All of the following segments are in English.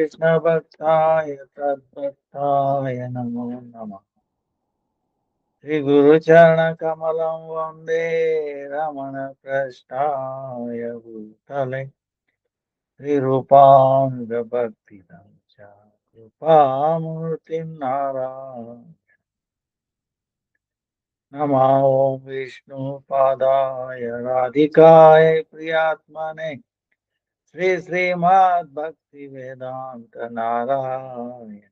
Krishna Bhaktaya Tadbhaktaya Namo Namah. Sri Guru Charana Kamalam Vande Ramana Prasthaya Bhutale Sri Rupam Bhakti Damcha Rupamurtim Narayana Namo Vishnu Padaya Radhikaya Priyatmane Sri Srimad Bhakti Vedanta Narayana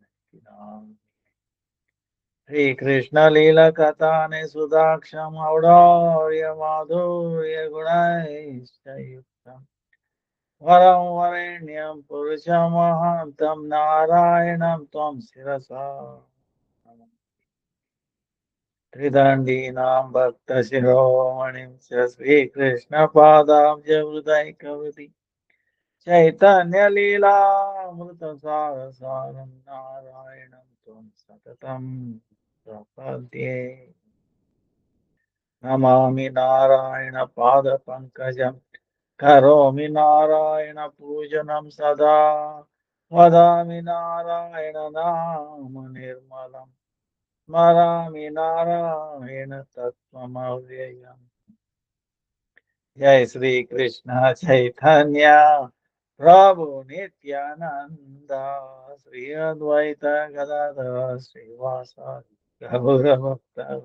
Sri Krishna Lila Katane Sudaksham Aurorya Madhurya Gunaishayuktam Varam Varenyam Purushamahantam Narayanam Tvam Sirasa Tridandinam Bhakta Shiromanim Sri Krishna Padam Javudai Kavati Chaitanya Lila Mrita Sarasaram Narayanam Tvam Satatam Prapadye Namami Narayana Pada Pankajam Karomi Narayana Pujanam Sada Vadami Narayana Nama Nirmalam Marami Narayana Tattvamavyayam Jai Sri Krishna Chaitanya Prabhu Nityananda Sri Advaita Gadadhara Srivasa Gaura Bhakta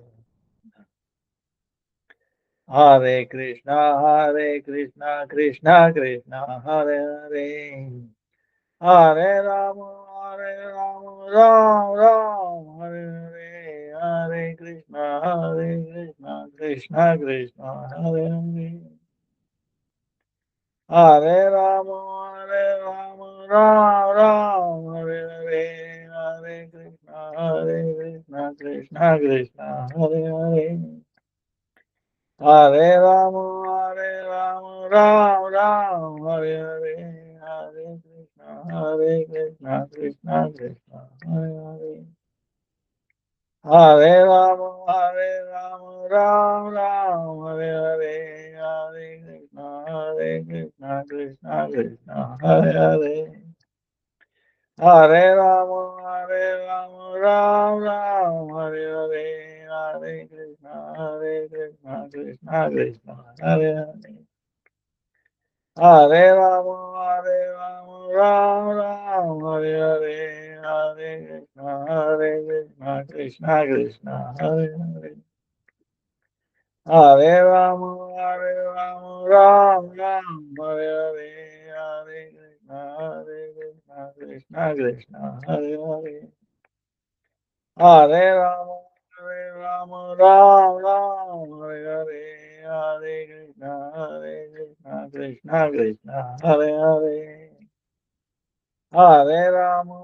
Hare Krishna, Krishna Krishna, Hare Hare, Hare Rama, Ram Ram, Hare Hare, Hare Krishna, Krishna Krishna, Hare Hare, Hare Rama, Ram Ram, Hare Hare, Hare Krishna, Krishna Krishna, Hare Hare. Hare Rama, Ram Ram, Hare Hare, Hare Krishna, Krishna Krishna, Hare Hare. Hare Rama, Ram Ram, Hare Hare, Hare Krishna, Krishna Krishna, Hare Hare. Hare Rama, Ram Ram, Hare Hare, Hare Krishna, Krishna Krishna, Hare Hare. Hare Rama, Ram Ram, Hare Hare, Hare Krishna, Krishna, Hare Hare. Hare Rama, Ram Ram, Hare Hare, Hare Krishna, Krishna, Hare Hare. Hare Rama, Ram Ram, Hare Hare, Hare Krishna, Krishna, Hare Hare. Hare Rama,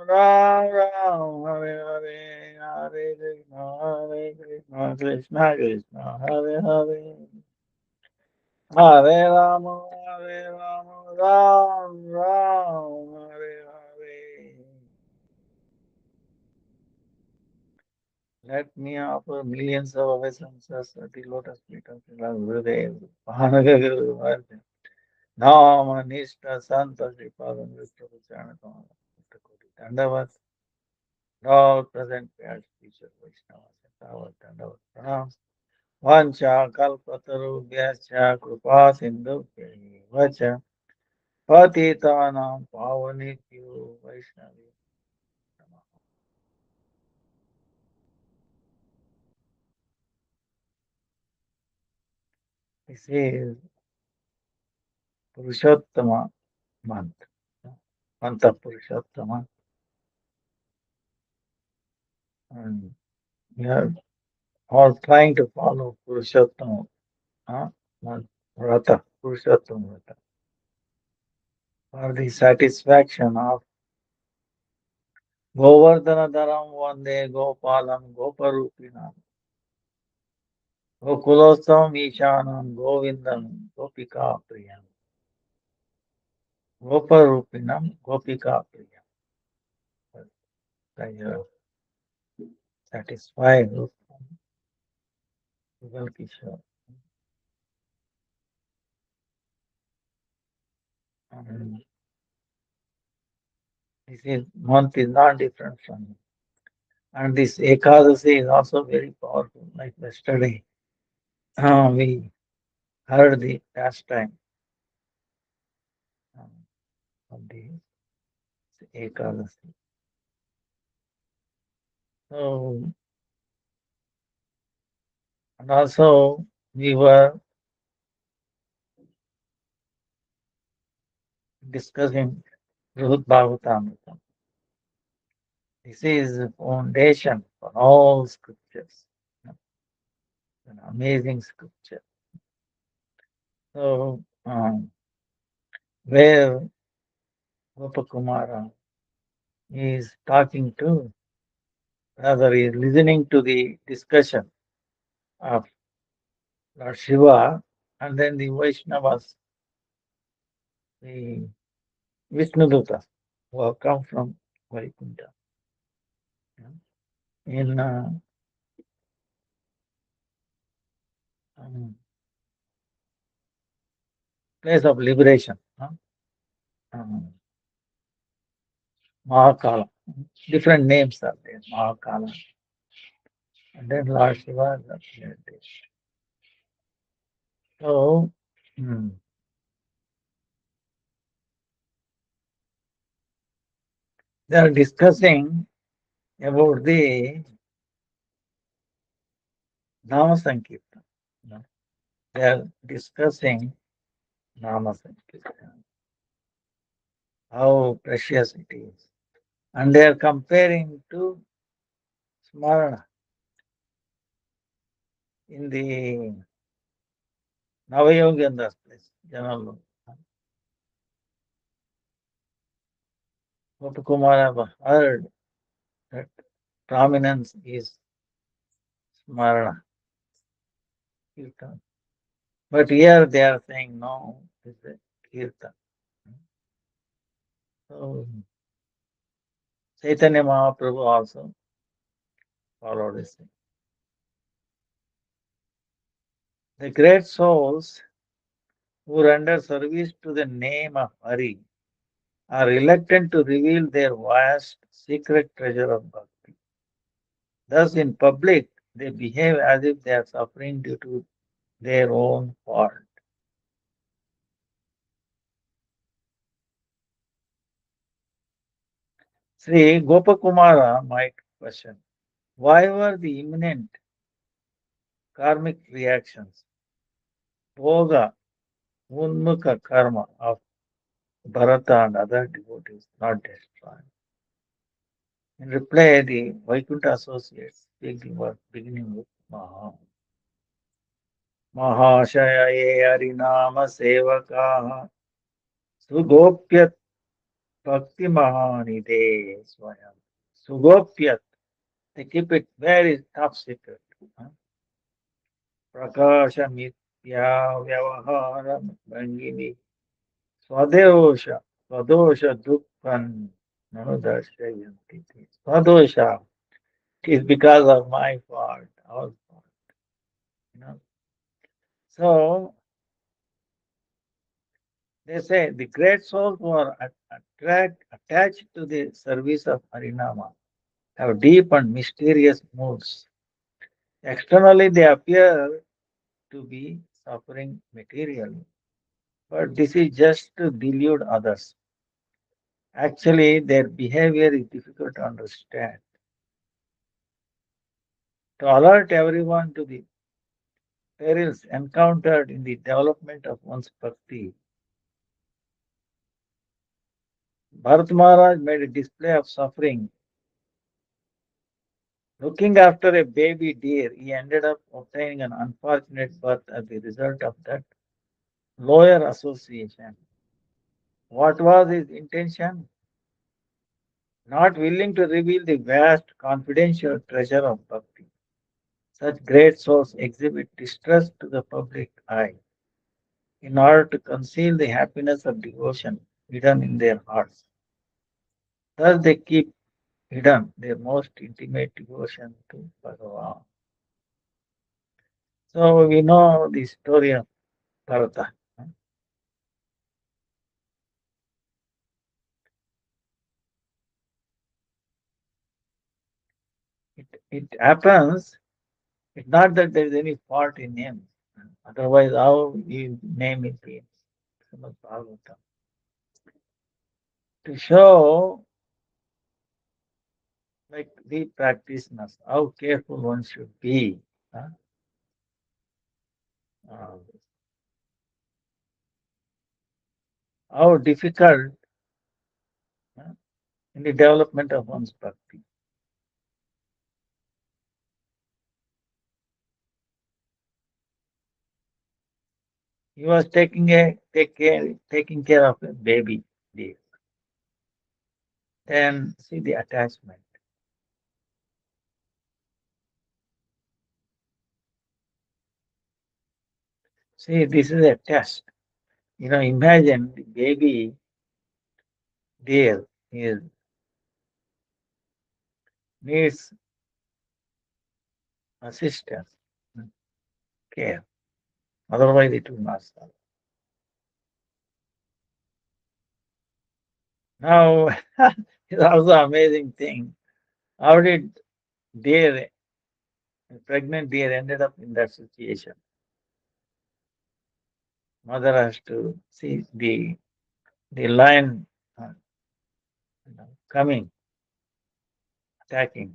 Ram Ram, Hare Hare, Hare Krishna, Krishna Krishna, Hare Hare. Hare Rama, Ram Ram, Hare Hare. Let me offer millions of obeisances at the lotus feet of Srila Gurudev, Mahanaguru Nama Nishta Santa Sripadan Vishnu Charana Kamala Koti Dandavat, all present pairs, future Vaishnavas, and our Dandavat Pranam. Vancha Kalpataru Vyascha Krupa Sindhu Vacha Patitanam Pavanityu Vaishnavi. This is Purushottama month, month of Purushottama, and we are all trying to follow Purushottama, month, Vrata, Purushottama Vrata, for the satisfaction of Govardhana Dharam Vande Gopalam Goparupinam, Gokulostam Ishanam Govindam Gopika Priyam, Goparupinam Gopika Priyam. They are satisfied with Kishore. This is month is not different from it. And this Ekadasi is also very powerful. Like yesterday, we heard the pastime um, of the Ekadasi. So, and also we were discussing Ruth Bhagavatam. This is the foundation for all scriptures. An amazing scripture. So, where Gopakumara is talking to, rather, he is listening to the discussion of Lord Shiva, and then the Vaishnavas, the Vishnudutas, who have come from Vaikuntha in um, place of liberation, um, Mahakala. Different names are there, Mahakala. And then Lord Shiva is appeared there. So, hmm, they are discussing about the Nama Sankirtan. You know. They are discussing Nama Sankirtan, how precious it is. And they are comparing to Smarana in the Navayoganda's place, Janalo. Gopakumara heard that prominence is Smarana, Kirtan. But here they are saying no, it's a Kirtan. So Chaitanya Mahaprabhu also followed this thing. The great souls who render service to the name of Hari are reluctant to reveal their vast secret treasure of bhakti. Thus, in public, they behave as if they are suffering due to their own fault. Sri Gopakumara might question, why were the imminent karmic reactions, bhoga, unmukha karma of Bharata and other devotees not destroyed? In reply, the Vaikuntha associates take the word beginning with Maha. Mahashaya Harinama Sevakaha Sugopyat Bhakti Mahanide Swayam. Sugopyat, they keep it very top secret. huh? Prakasha Mitya Vyavahara Bhangini Swadosha Swadosha Dukkan Nanudarshayanti. Swadosha, it is because of my fault, our fault. You know. So they say the great souls who are attached to the service of Harinama have deep and mysterious moods. Externally, they appear to be suffering materially, but this is just to delude others. Actually, their behavior is difficult to understand. To alert everyone to the perils encountered in the development of one's bhakti, Bharat Maharaj made a display of suffering. Looking after a baby deer, he ended up obtaining an unfortunate birth as the result of that lower association. What was his intention? Not willing to reveal the vast confidential treasure of bhakti. Such great souls exhibit distress to the public eye in order to conceal the happiness of devotion hidden in their hearts. Thus they keep hidden their most intimate devotion to Bhagavan. So we know the story of Bharata. it happens. It's not that there is any fault in him. Otherwise, how you name it in Srimad Bhagavatam. To show like the practitioners, how careful one should be. Huh? Uh, how difficult huh, in the development of one's bhakti. He was taking care of a baby deer. Then see the attachment. See, this is a test. Imagine the baby deer is needs assistance, care. Otherwise, it will not stop. Now, it's also amazing thing. How did deer, pregnant deer, ended up in that situation? Mother has to see the lion coming, attacking.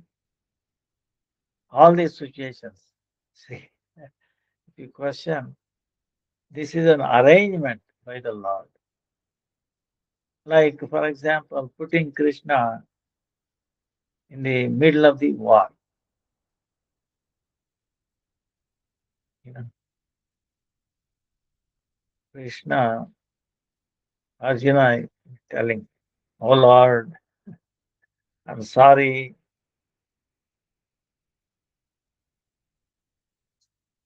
All these situations. See, if you question, this is an arrangement by the Lord. Like, for example, putting Krishna in the middle of the war. You know, Krishna, Arjuna is telling, "Oh Lord, I'm sorry.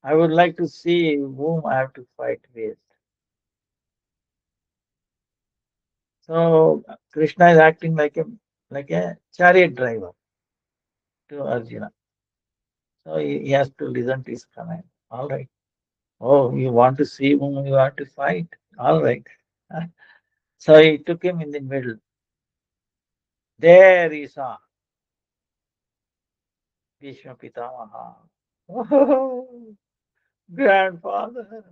I would like to see whom I have to fight with." So Krishna is acting like a chariot driver to Arjuna. So he has to listen to his command. All right. Oh, you want to see whom you want to fight? All right. So he took him in the middle. There he saw Bhishma Pitamaha. Oh, grandfather.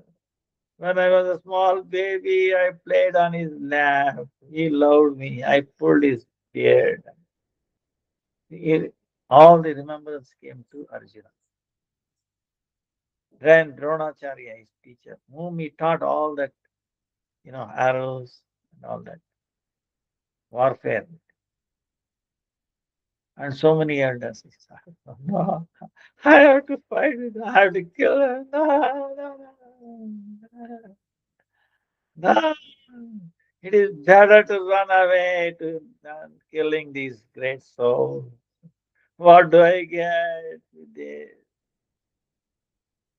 When I was a small baby, I played on his lap. He loved me. I pulled his beard. He- all the remembrance came to Arjuna. Then Dronacharya, his teacher, whom he taught all that, arrows and all that warfare. And so many elders. He said, no, I have to fight with him. I have to kill him. No, no, no, no. It is better to run away than killing these great souls. What do I get with this?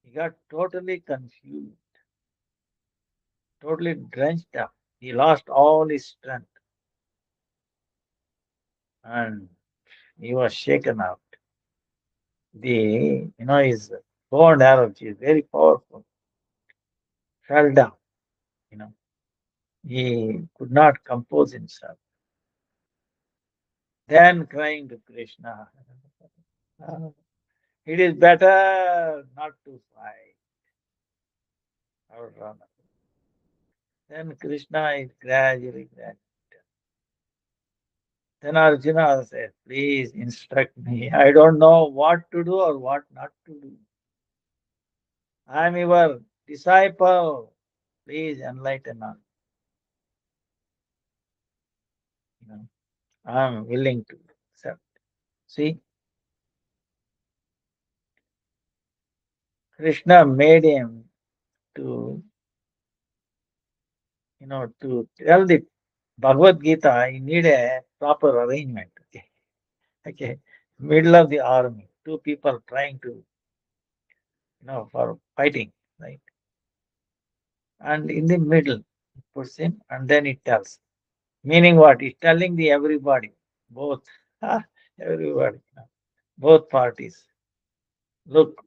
He got totally confused, totally drenched up. He lost all his strength and he was shaken out. His bow and arrow, which is very powerful, fell down. You know, he could not compose himself. Then crying to Krishna, "Ah, it is better not to fight. I would run away." Then Krishna is gradually. Then Arjuna said, please instruct me. I don't know what to do or what not to do. I am your disciple. Please enlighten us. You know, I am willing to accept. See, Krishna made him to, to tell the Bhagavad Gita, you need a proper arrangement. Okay. Okay. Middle of the army, two people trying to, for fighting, right? And in the middle, it puts him, and then it tells. Meaning what? It's telling the everybody, both, everybody, both parties. Look,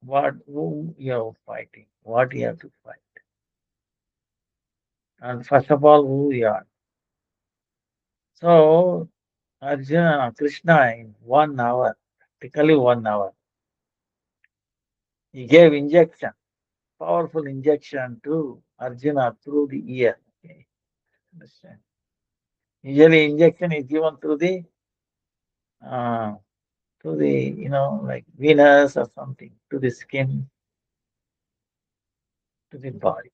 who you're fighting, what you have to fight. And first of all, who you are. So, Arjuna, Krishna in 1 hour practically 1 hour. He gave injection, powerful injection to Arjuna through the ear. Okay, understand? Usually injection is given uh, through the like venous or something, to the skin, to the body.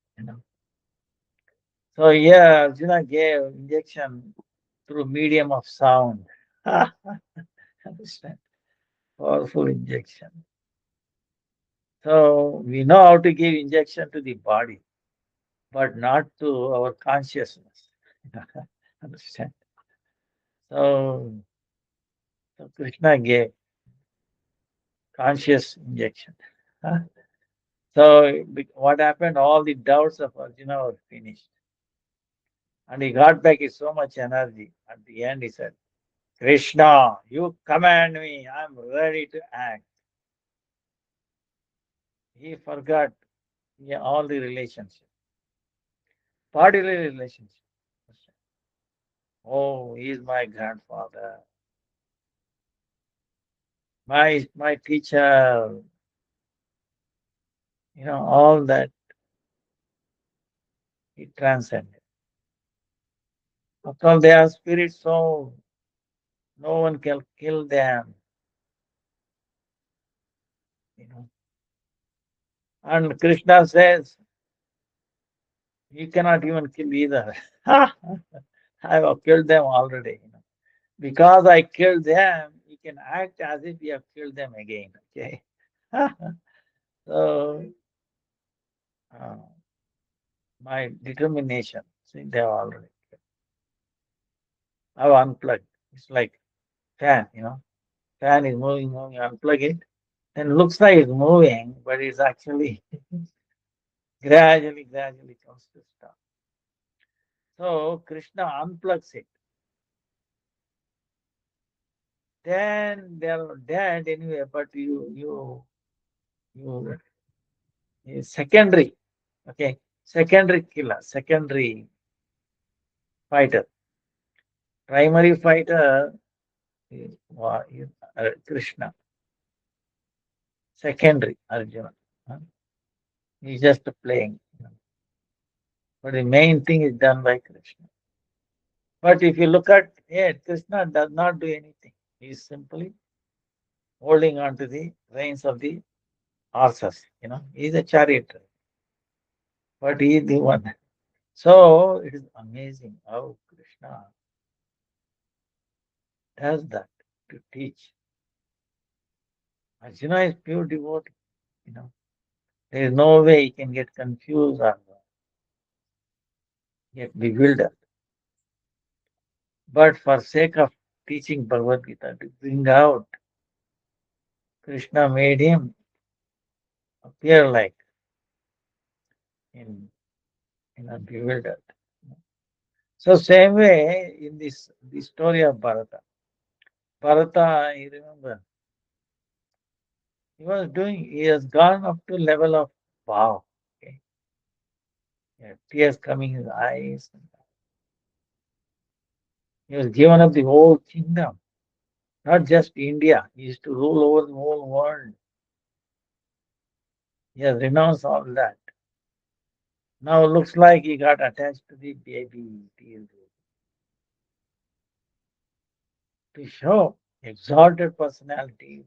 So yeah, Arjuna gave injection through medium of sound. Understand? Powerful injection. So we know how to give injection to the body, but not to our consciousness. Understand? So, so Krishna gave conscious injection. Huh? So what happened? All the doubts of Arjuna were finished. And he got back with so much energy. At the end, he said, Krishna, you command me. I'm ready to act. He forgot, yeah, all the relationships, bodily relationships. Oh, he is my grandfather, my teacher. All that he transcended. After all, they are spirit soul. No one can kill them. You know. And Krishna says, you cannot even kill either. I have killed them already. Because I killed them, you can act as if you have killed them again. Okay. So uh, my determination, see, they have already. I've unplugged. It's like fan. Fan is moving, unplug it. Then looks like it's moving, but it's actually gradually comes to stop. So Krishna unplugs it. Then they're dead anyway, but you secondary, okay, secondary killer, secondary fighter. Primary fighter is Krishna. Secondary Arjuna. Huh? He's just playing. But the main thing is done by Krishna. But if you look at it, Krishna does not do anything. He's simply holding on to the reins of the horses. He's a chariot, but he is the one. So it is amazing how Krishna does that to teach. Arjuna is pure devotee. You know, there is no way he can get confused or get bewildered. But for sake of teaching Bhagavad Gita to bring out, Krishna made him appear like in bewildered. So same way in the story of Bharata. Bharata, you remember, he has gone up to level of wow. Okay. Yeah, tears coming in his eyes. He was given up the whole kingdom, not just India. He used to rule over the whole world. He has renounced all that. Now looks like he got attached to the baby to show exalted personality.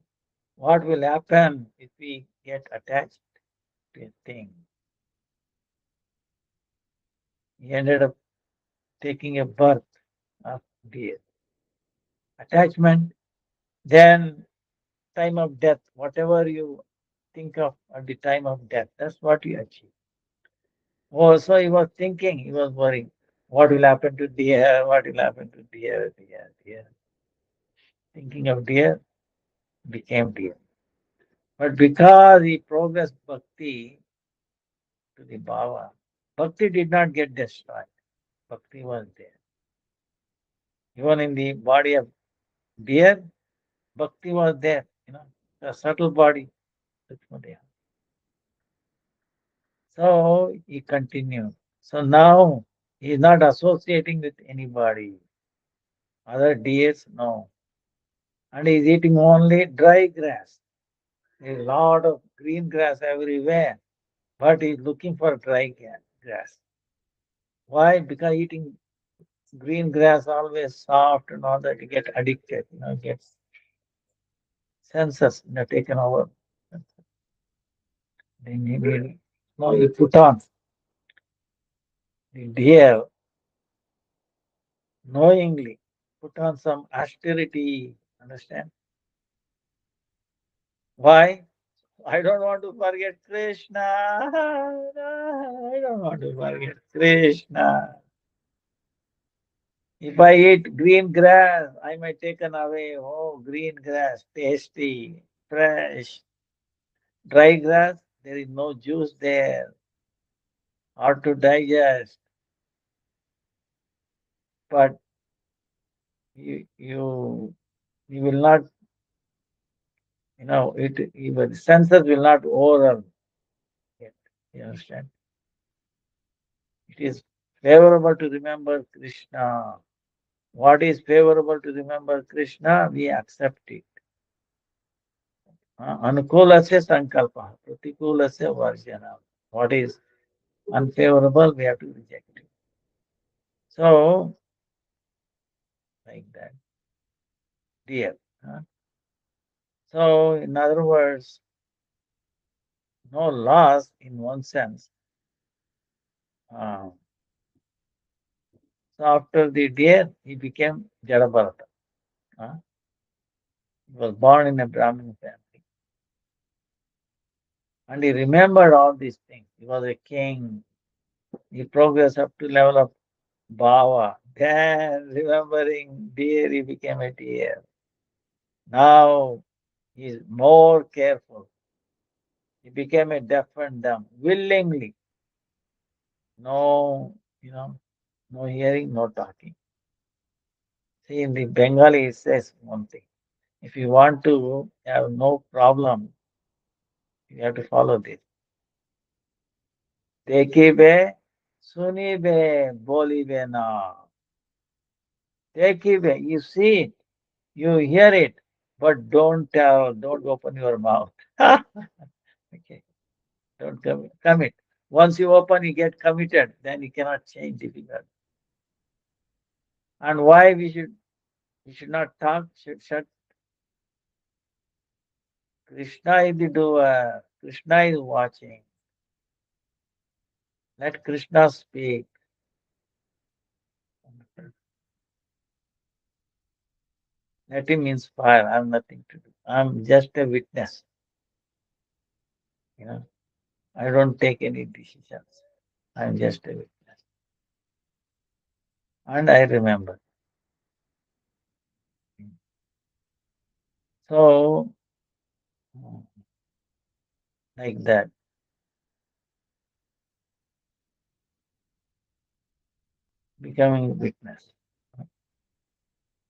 What will happen if we get attached to a thing? He ended up taking a birth of deer. Attachment, then time of death, whatever you think of at the time of death, that's what you achieve. Oh, so he was thinking, he was worrying, what will happen to deer, what will happen to deer. Thinking of deer became deer. But because he progressed bhakti to the bhava, bhakti did not get destroyed. Bhakti was there. Even in the body of deer, bhakti was there, the subtle body. So he continued. So now he is not associating with anybody. Other deities, no. and he's eating only dry grass. There's a lot of green grass everywhere, but he's looking for dry grass. Why? Because eating green grass always soft and all that, you get addicted, gets senses, taken over. Then you put on the deer knowingly, put on some austerity, understand? Why? I don't want to forget Krishna. I don't want to forget Krishna. If I eat green grass, I might taken away. Oh, green grass, tasty, fresh. Dry grass, there is no juice there, hard to digest. But you you you will not, even the senses will not overrun it. You understand? It is favorable to remember Krishna. What is favorable to remember Krishna? We accept it. Anukulasya sankalpa, pratikulasya varjana. What is unfavorable, we have to reject it. So, like that, dear. So, in other words, no loss in one sense. Uh, so, after the deer, he became Jadabharata. Uh, he was born in a Brahmin family. And he remembered all these things. He was a king. He progressed up to level of Bhava. Then, remembering deer, he became a deer. Now, he is more careful. He became a deaf and dumb willingly. No, no hearing, no talking. See, in the Bengali, it says one thing. If you want to have no problem, you have to follow this. Dekibe, sunibe, bolibe na. Dekibe, you see it, you hear it, but don't tell, don't open your mouth. Okay, don't commit. Once you open, you get committed, then you cannot change difficult. And why we should not talk, should shut. Krishna is the doer, Krishna is watching. Let Krishna speak. Let him inspire. I have nothing to do. I'm just a witness. You know, I don't take any decisions. I'm just a witness. And I remember. So, like that, becoming a witness.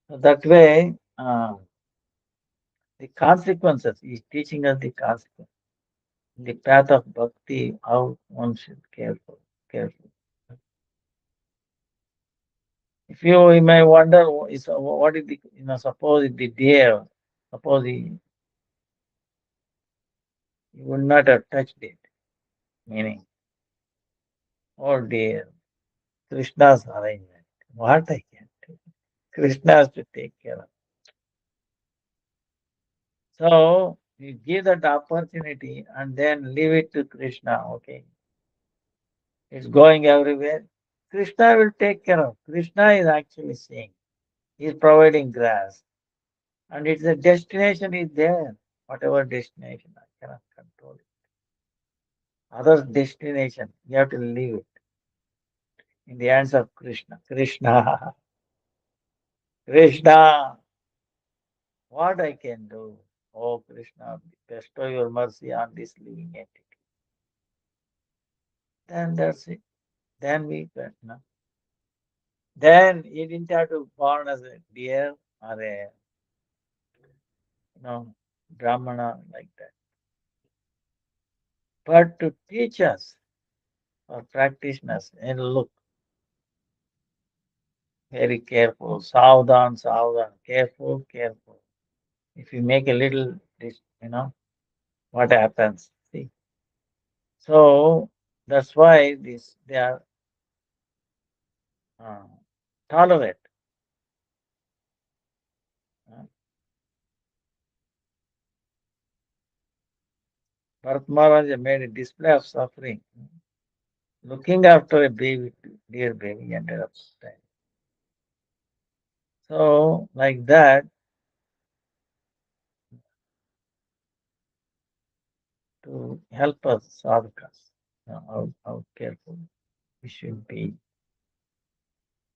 So that way, the consequences, he's teaching us the consequences. The path of bhakti, how one should careful. If you may wonder, what is the, suppose the deer, suppose he would not have touched it, meaning, oh dear, Krishna's arrangement. What I can do? Krishna has to take care of. So you give that opportunity and then leave it to Krishna, okay? It's going everywhere. Krishna will take care of. Krishna is actually saying, he's providing grass. And it's the destination is there. Whatever destination, I cannot control it. Other destination, you have to leave it in the hands of Krishna. Krishna, Krishna, what I can do? Oh Krishna, bestow your mercy on this living entity. Then that's it. Then we, then he didn't have to born as a deer or a, brahmana like that. But to teach us or practitioners, and look, very careful, savdhan, savdhan, careful, careful. If you make a little, what happens? See, so that's why this they are uh, tolerate. Uh, Bharat Maharaj made a display of suffering, looking after a baby, dear baby, ended up dying. So, like that, to help us sadhakas, how careful we should be.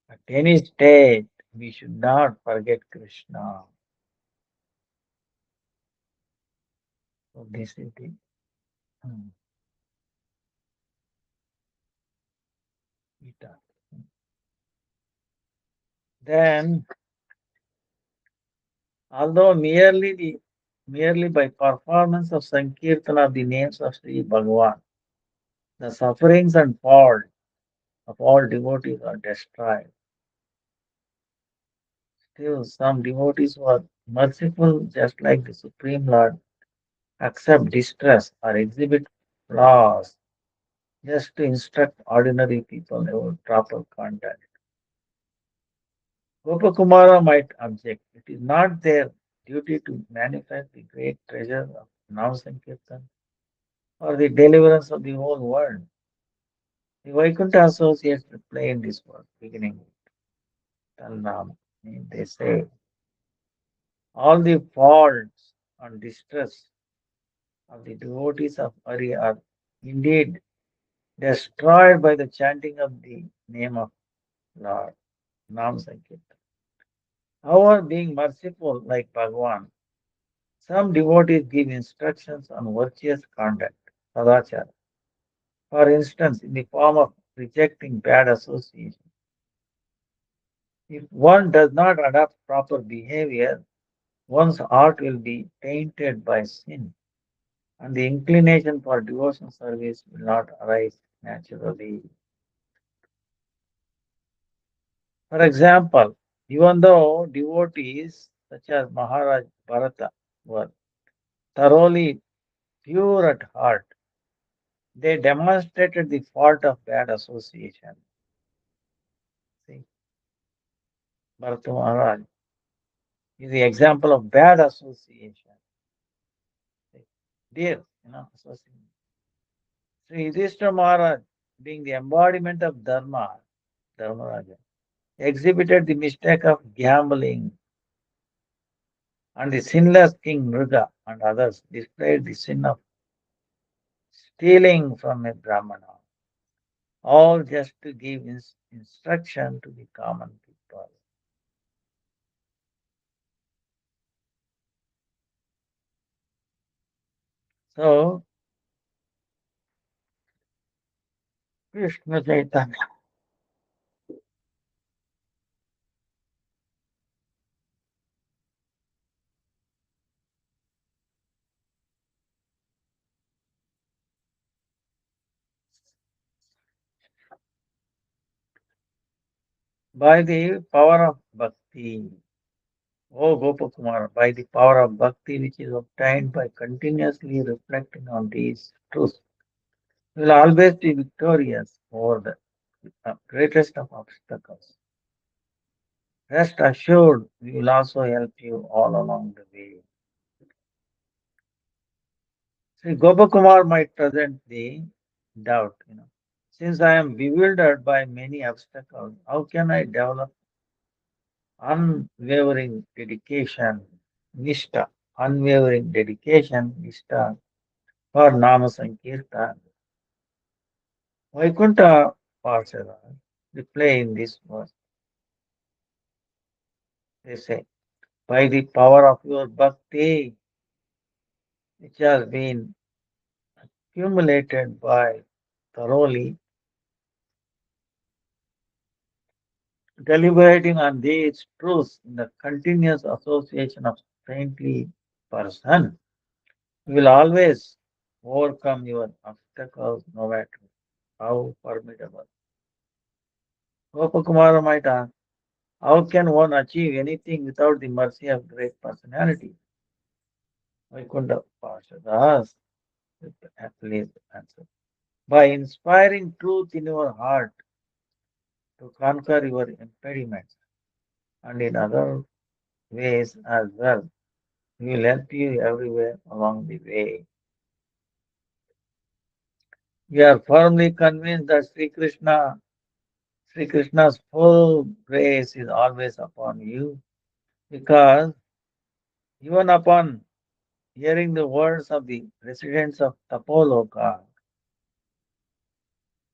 At any stage, we should not forget Krishna. So this is the hmm, Gita. Then, although merely by performance of Sankirtana of the names of Sri Bhagavan, the sufferings and faults of all devotees are destroyed. Still, some devotees who are merciful, just like the Supreme Lord, accept distress or exhibit flaws just to instruct ordinary people about proper conduct. Gopakumara might object. It is not their duty to manifest the great treasure of Nam Sankirtan or the deliverance of the whole world. The Vaikuntha associates play in this work, beginning with Talnam. They say all the faults and distress of the devotees of Hari are indeed destroyed by the chanting of the name of Lord, Nam Sankirtan. However, being merciful like Bhagavan, some devotees give instructions on virtuous conduct, sadachara. For instance, in the form of rejecting bad association. If one does not adopt proper behavior, one's heart will be tainted by sin, and the inclination for devotional service will not arise naturally. For example, even though devotees such as Maharaj Bharata were thoroughly pure at heart, they demonstrated the fault of bad association. See, Bharata Maharaj is the example of bad association. See, dear, association. Sri Yudhishthira Maharaj, being the embodiment of Dharma, Dharmaraja, exhibited the mistake of gambling, and the sinless king Mruga and others displayed the sin of stealing from a Brahmana, all just to give instruction to the common people. So, Krishna Chaitanya, by the power of bhakti, O Gopakumar, by the power of bhakti which is obtained by continuously reflecting on these truths, you will always be victorious over the greatest of obstacles. Rest assured, we will also help you all along the way. Sri Gopakumar might present the doubt, since I am bewildered by many obstacles, how can I develop unwavering dedication, nishta, unwavering dedication, nishta for Nama Sankirtan? Vaikuntha Parsara reply in this verse. They say, by the power of your bhakti, which has been accumulated by thoroughly deliberating on these truths in the continuous association of saintly person, you will always overcome your obstacles no matter how formidable. Gopakumara might ask, how can one achieve anything without the mercy of great personality? Vaikunta Parshadas with athlete answer. By inspiring truth in your heart to conquer your impediments and in other ways as well, we will help you everywhere along the way. We are firmly convinced that Sri Krishna's full grace is always upon you because even upon hearing the words of the residents of Tapoloka,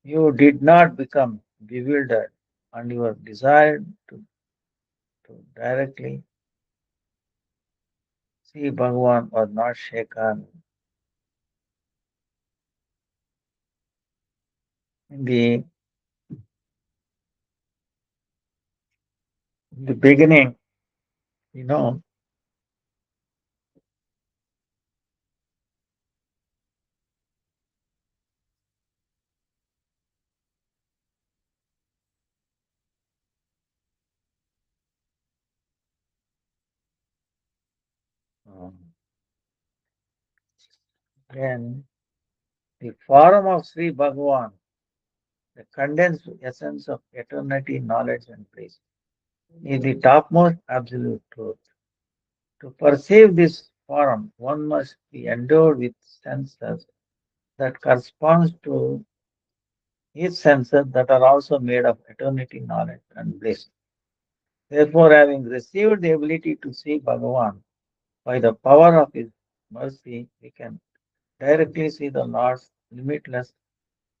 you did not become bewildered and your desire to directly see Bhagavan was not shaken. In the beginning, you know, um, then the form of Sri Bhagavan, the condensed essence of eternity, knowledge, and bliss, is the topmost absolute truth. To perceive this form, one must be endowed with senses that corresponds to his senses that are also made of eternity, knowledge, and bliss. Therefore, having received the ability to see Bhagavan by the power of his mercy, we can directly see the Lord's limitless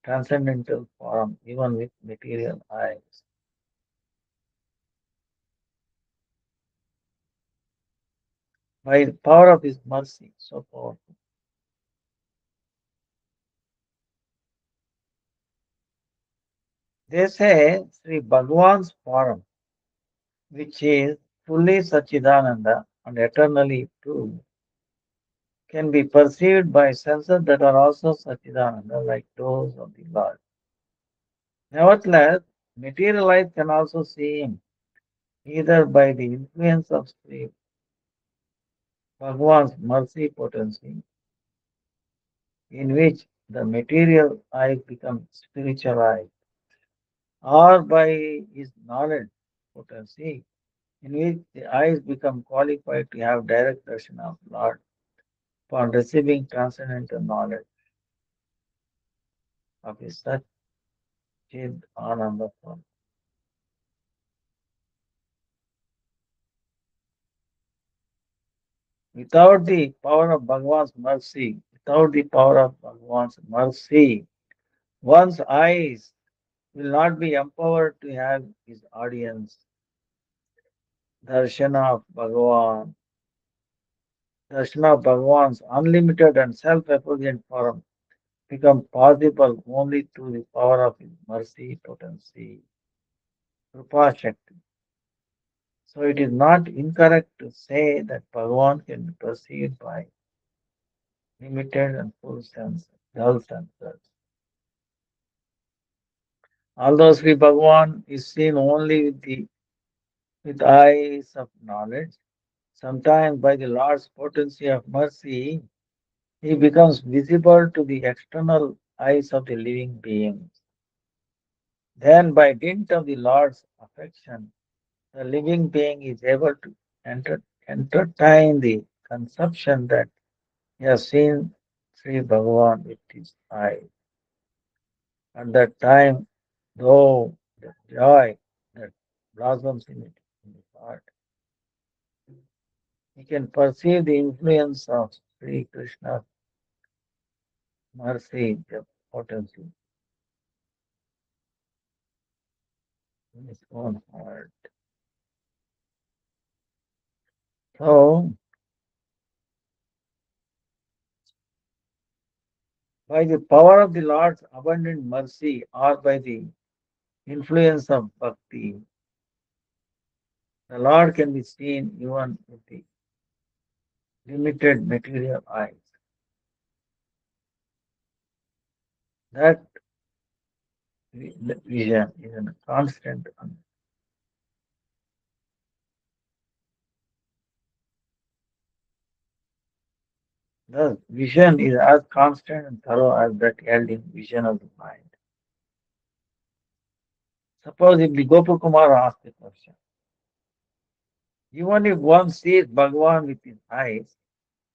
transcendental form even with material eyes. By the power of his mercy, so powerful. They say Sri Bhagavan's form, which is fully Sachidananda and eternally true, can be perceived by senses that are also Sachidananda, like those of the Lord. Nevertheless, material eyes can also see him, either by the influence of Sri Bhagavan's mercy potency, in which the material eyes become spiritual eyes, or by his knowledge potency, in which the eyes become qualified to have direct darshan of Lord upon receiving transcendental knowledge of his Satchid Ananda form. Without the power of Bhagavan's mercy, without the power of Bhagavan's mercy, one's eyes will not be empowered to have his audience, darshana of Bhagavan, darshana of Bhagavan's unlimited and self-effulgent form become possible only through the power of his mercy potency, Krupa Shakti. So it is not incorrect to say that Bhagavan can be perceived by limited and full senses, dull senses. Although Sri Bhagavan is seen only with eyes of knowledge, sometimes by the Lord's potency of mercy, he becomes visible to the external eyes of the living beings. Then, by dint of the Lord's affection, the living being is able to entertain the conception that he has seen Sri Bhagavan with his eyes. At that time, though the joy that blossoms in his heart, he can perceive the influence of Sri Krishna's mercy, the potency in his own heart. So, by the power of the Lord's abundant mercy or by the influence of bhakti, the Lord can be seen even with the limited material eyes. That vision is a constant. Thus, vision is as constant and thorough as that held in vision of the mind. Suppose if the Gopakumar asks the question, even if one sees Bhagavan with his eyes,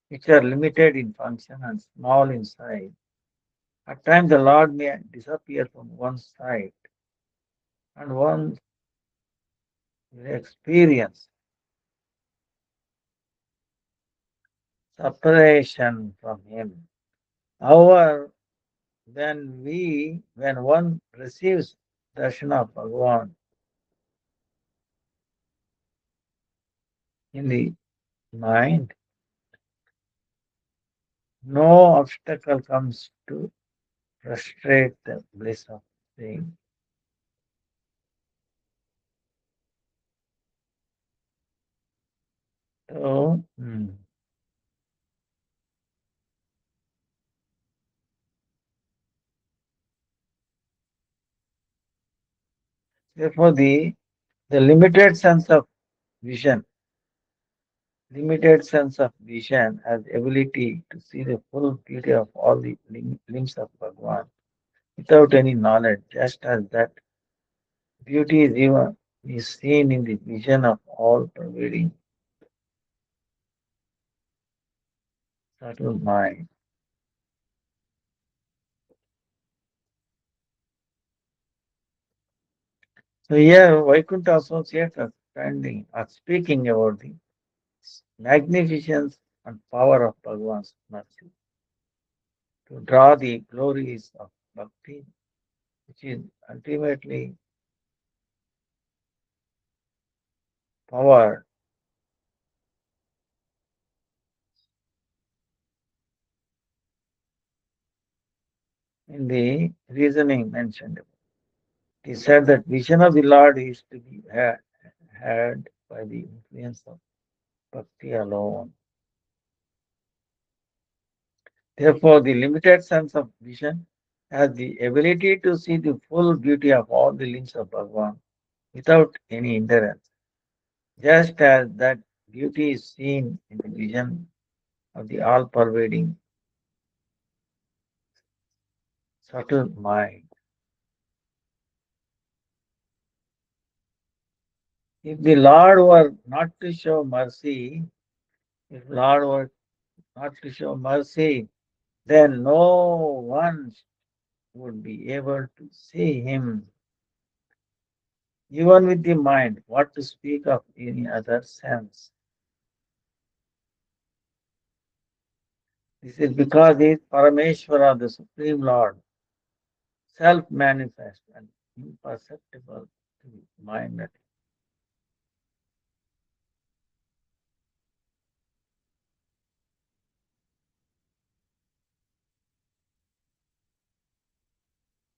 which are limited in function and small in size, at times the Lord may disappear from one's sight and one will experience separation from him. However, when one receives darshan of Bhagavan in the mind, no obstacle comes to frustrate the bliss of seeing. So, therefore, the vision, limited sense of vision has the ability to see the full beauty of all the limbs of Bhagavan without any knowledge, just as that beauty is seen in the vision of all pervading subtle mind. So here Vaikuntha associates us speaking about the magnificence and power of Bhagavan's mercy to draw the glories of bhakti, which is ultimately power in the reasoning mentioned. He said that vision of the Lord is to be had by the influence of bhakti alone. Therefore, the limited sense of vision has the ability to see the full beauty of all the limbs of Bhagavan without any hindrance, just as that beauty is seen in the vision of the all-pervading subtle mind. If the Lord were not to show mercy, if Lord were not to show mercy, then no one would be able to see him, even with the mind, what to speak of any other sense. This is because he is Parameshwara, the Supreme Lord, self-manifest and imperceptible to the mind.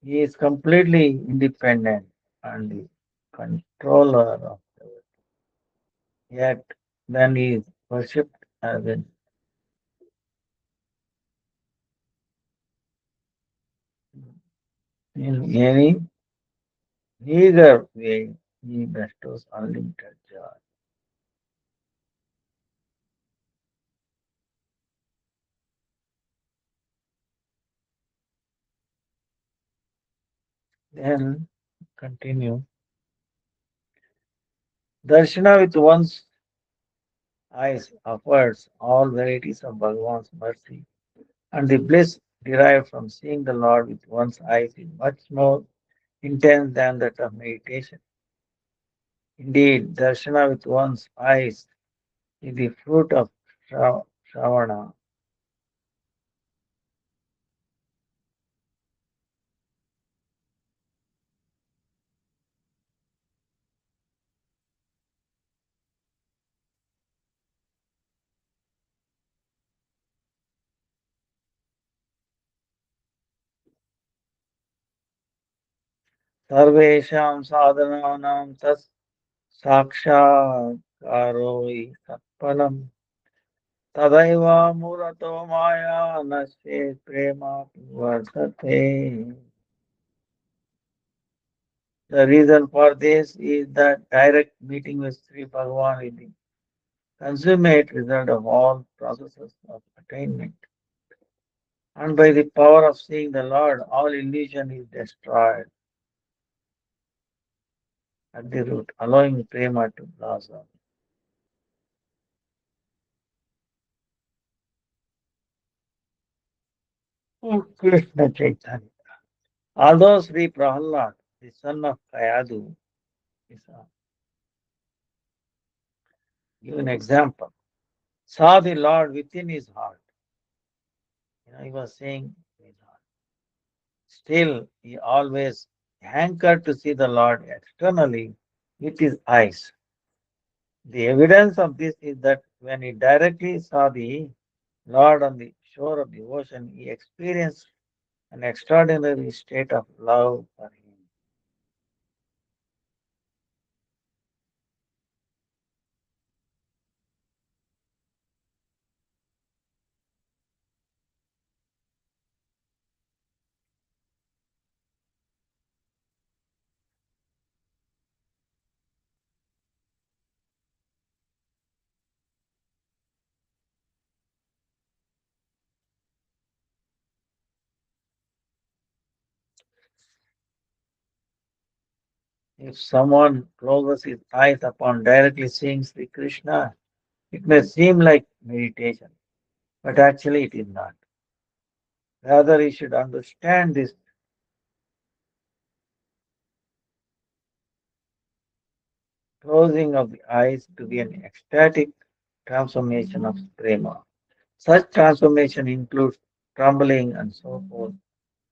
He is completely independent and the controller of the world. Yet, then he is worshipped as in any neither way he bestows unlimited joy. Then continue. Darshana with one's eyes affords all varieties of Bhagavan's mercy, and the bliss derived from seeing the Lord with one's eyes is much more intense than that of meditation. Indeed, darshana with one's eyes is the fruit of Shravana. Sarvesham sadhananam tas sakshakaro satpalam tadaiva murato maya nashe prema vartate. The reason for this is that direct meeting with Sri Bhagavan is the consummate result of all processes of attainment. And by the power of seeing the Lord, all illusion is destroyed at the root, allowing prema to blossom. Oh, Krishna Chaitanya. Although Sri Prahlad, the son of Kayadu, is give an example, saw the Lord within his heart. He was saying in his heart. Still, he always hankered to see the Lord externally with his eyes. The evidence of this is that when he directly saw the Lord on the shore of the ocean, he experienced an extraordinary state of love for him. If someone closes his eyes upon directly seeing Sri Krishna, it may seem like meditation, but actually it is not. Rather, he should understand this closing of the eyes to be an ecstatic transformation of prema. Such transformation includes trembling and so forth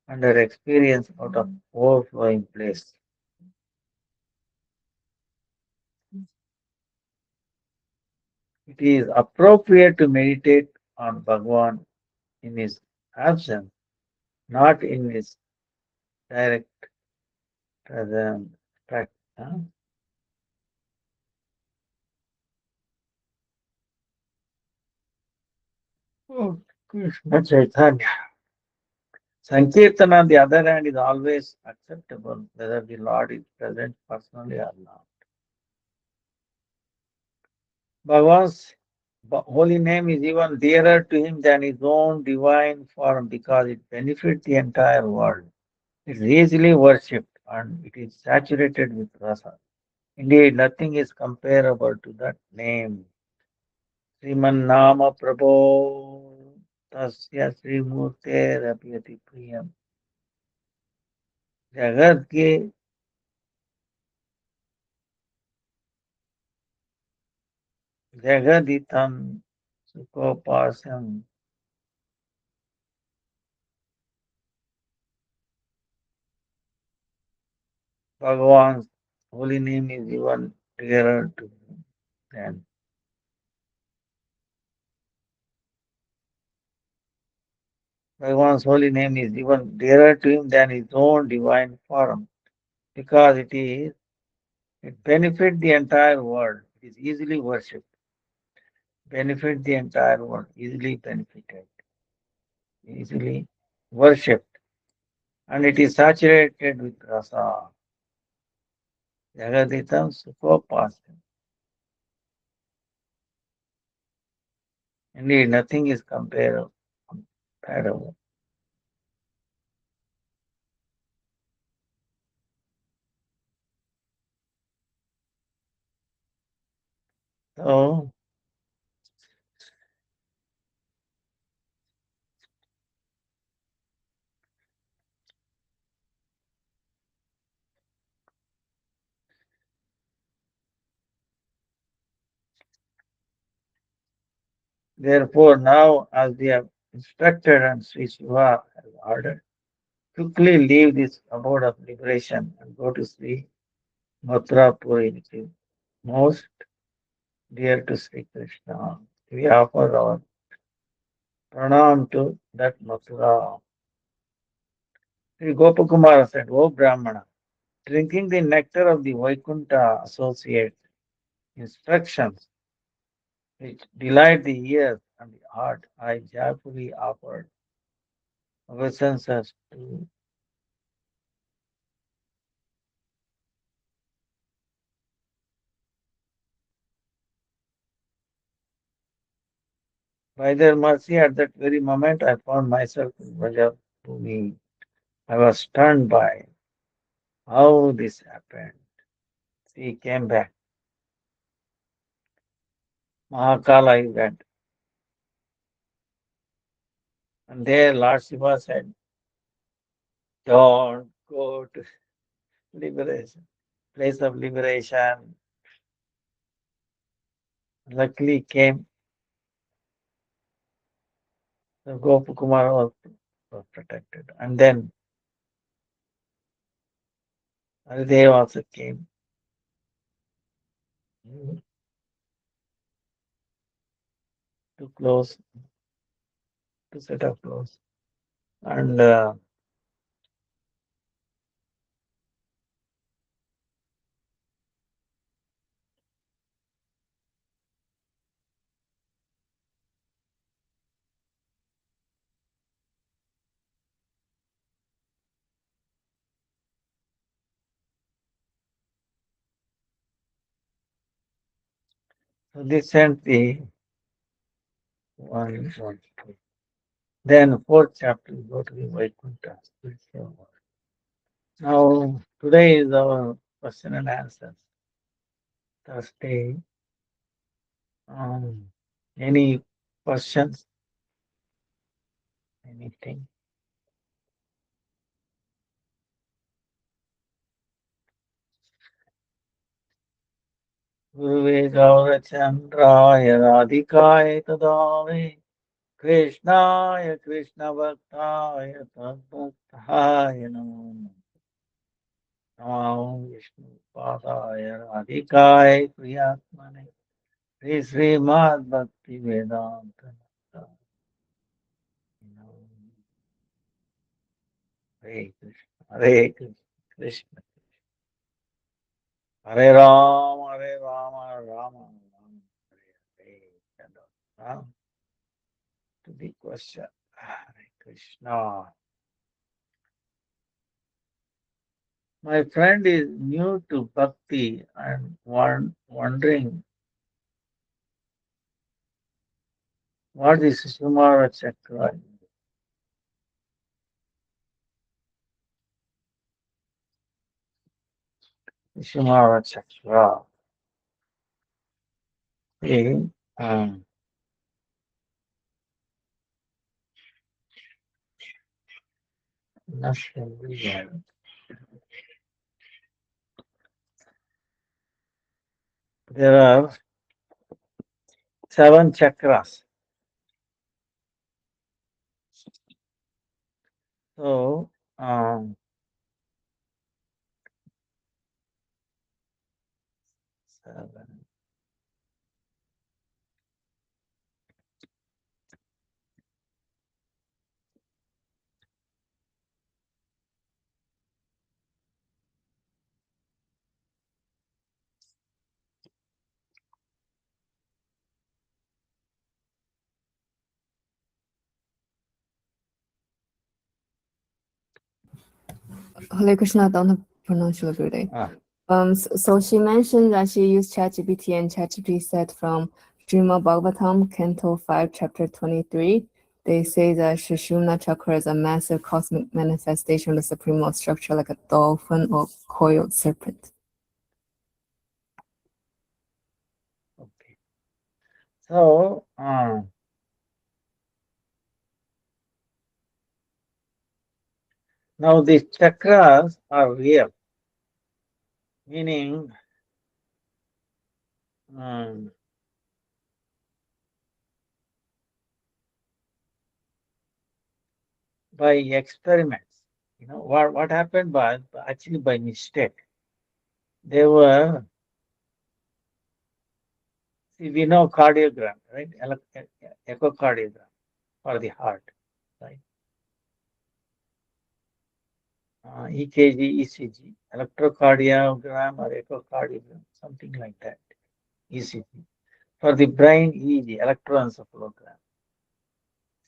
under experience out of overflowing bliss. It is appropriate to meditate on Bhagavan in his absence, not in his direct presence. Huh? Oh, Krishna Chaitanya. Sankirtan, on the other hand, is always acceptable whether the Lord is present personally or not. Bhagavan's holy name is even dearer to him than his own divine form because it benefits the entire world. It is easily worshipped and it is saturated with rasa. Indeed, nothing is comparable to that name. Sriman Nama Prabho Tasya Sri Murte Rapyati Priyam. जगत के जगदितम सुखोपासम Bhagavan's holy name is even dearer to him than Bhagavan's holy name is even dearer to him than his own divine form because it benefits the entire world. It is easily worshipped. Benefit the entire world, easily benefited, easily worshipped, and it is saturated with rasa. Jagaditam Sukhopasam. Indeed, nothing is comparable. So, therefore, now as we have instructed and Sri Shiva has ordered, quickly leave this abode of liberation and go to Sri Mathura Puri, which is most dear to Sri Krishna. We offer our pranam to that Mathura. Sri Gopakumara said, O Brahmana, drinking the nectar of the Vaikuntha associate instructions which delight the ears and the heart, I joyfully offered obeisances to By their mercy, at that very moment, I found myself in Vrajabhumi. I was stunned by how this happened. He came back. Mahakala event. And there Lord Shiva said, don't go to liberation, place of liberation. Luckily came, the Gopakumar was protected. And then Haridev also came to close, to set up close. And so they sent the one. Then fourth chapter, we go to the Vaikuntha. Spiritual world. Now, today is our question and answers. Thursday. Um, any questions? Anything? गुरुवे गौरचन्द्राय राधिकाय तदावे कृष्णाय कृष्णभक्ताय तद्भक्ताय नमो नमः विष्णुपादाय राधिकाय प्रियात्मने श्री श्रीमद् भक्ति वेदांत हरे कृष्ण कृष्ण हरे Ram Ram Ram Hare Hare to the question. Hare Krishna. My friend is new to bhakti and wondering what is Sumara Chakra. Sumara Chakra. See, um, nothing real. There are 7 chakras. So, 7. Hare Krishna, don't pronounce your good day. So she mentioned that she used ChatGPT and ChatGPT said from Srimad Bhagavatam, Canto 5, Chapter 23. They say that Sushumna Chakra is a massive cosmic manifestation of the Supreme Lord structure like a dolphin or coiled serpent. Okay. So, now these chakras are real, meaning by experiments. You know what happened by actually by mistake. They were, see, we know cardiogram, right? Echocardiogram for the heart, right? EKG, ECG, electrocardiogram or echocardiogram, something like that. ECG. For the brain, EEG, electroencephalogram.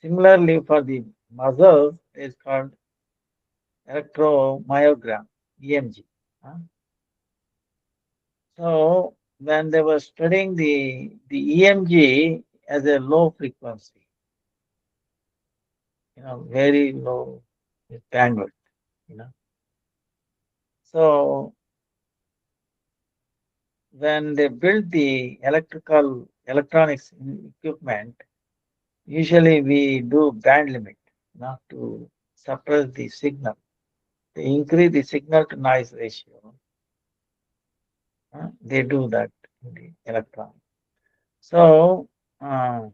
Similarly, for the muscles, it's called electromyogram, EMG. So when they were studying the EMG as a low frequency, very low bandwidth, you know. So when they build the electronics equipment, usually we do band limit, to suppress the signal. They increase the signal to noise ratio. They do that in the electronics. So, uh,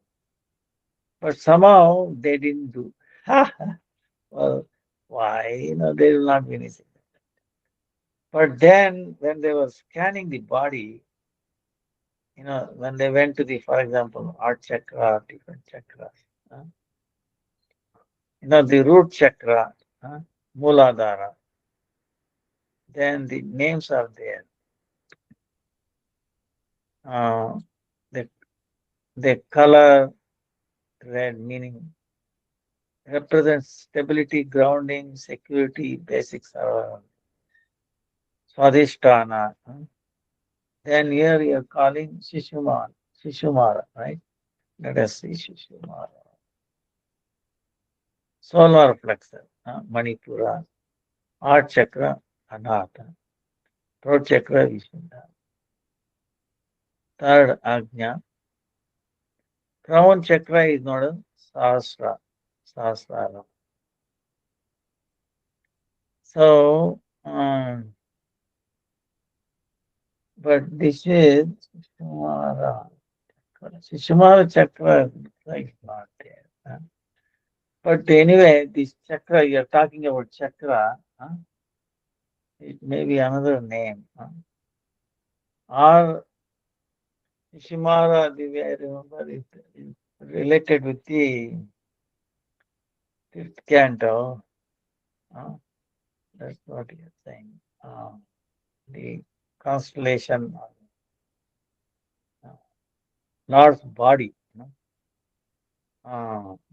but somehow they didn't do. Well, why? They will not be any signal. But then when they were scanning the body, when they went to the, for example, heart chakra, different chakras, uh, the root chakra, Muladhara, then the names are there. Uh, the, the color red meaning represents stability, grounding, security, basics are Swadhisthana. Then here you are calling Shishumara, right? Let us see Shishumara. Solar plexus, Manipura, heart chakra, Anahata, throat chakra, Vishuddha, third Ajna, crown chakra is known as Sahasrara. So, but this is Shishumara. Shishumara chakra is not there. But anyway, this chakra, you're talking about chakra, it may be another name. Or Shishumara, the way I remember, is related with the fifth canto. Uh, that's what you're saying. The constellation, uh, Lord's body,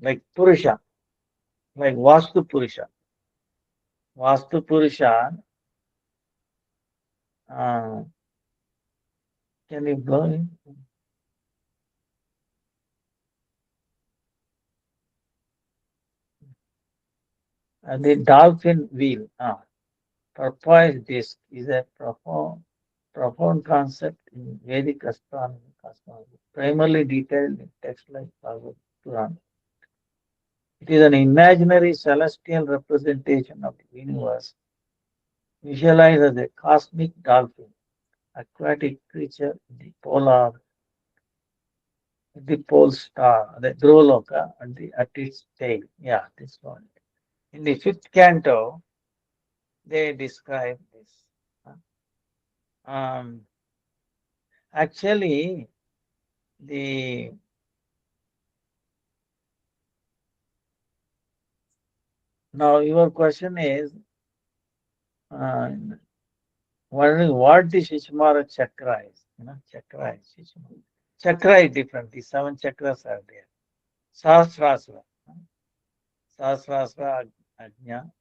like Purusha, like Vastu Purusha. Vastu Purusha, uh, can you blow it? The dolphin wheel, turquoise disk, is a profound concept in Vedic astronomy, cosmology, primarily detailed in texts like Bhagavad Puran. It is an imaginary celestial representation of the universe, visualized as a cosmic dolphin, aquatic creature in the pole star, the Dhruvaloka, at its tail. Yeah, this one. In the fifth canto, they describe this. Um, Actually, the now your question is uh, wondering what the Shishmara chakra is. Chakra is Shishmara. Chakra is different. The seven chakras are there. Sahasrasra, Sahasrasra Ajna,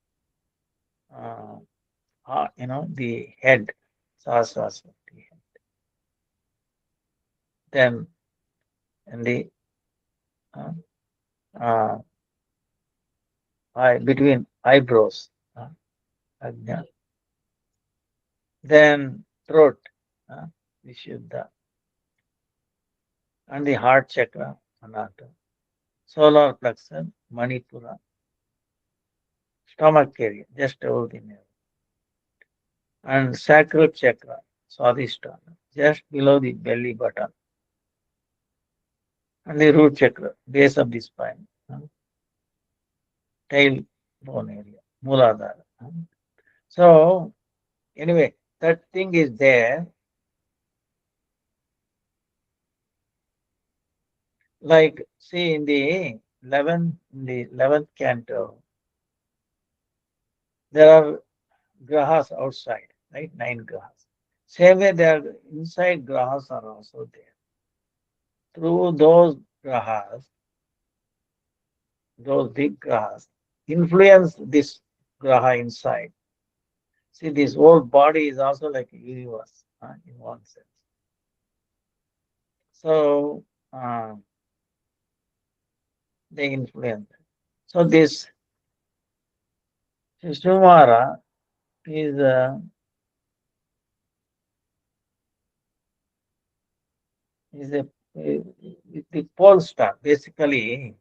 uh, the head, Sahasrasra, the head. Then in the uh, uh, between eyebrows, Ajna. Then throat, Vishuddha, and the heart chakra, Anahata. Solar plexus, Manipura, stomach area, just over the navel, and sacral chakra, Swadhisthana, just below the belly button, and the root chakra, base of the spine, tail bone area, Muladhara. So, anyway, that thing is there. Like, see, in the 11th canto, there are grahas outside, right? 9 grahas. Same way, there are inside grahas are also there. Through those grahas, those big grahas, influence this graha inside. See, this whole body is also like a universe in one sense. So, they influence. So this Shishumara is is a the pole star basically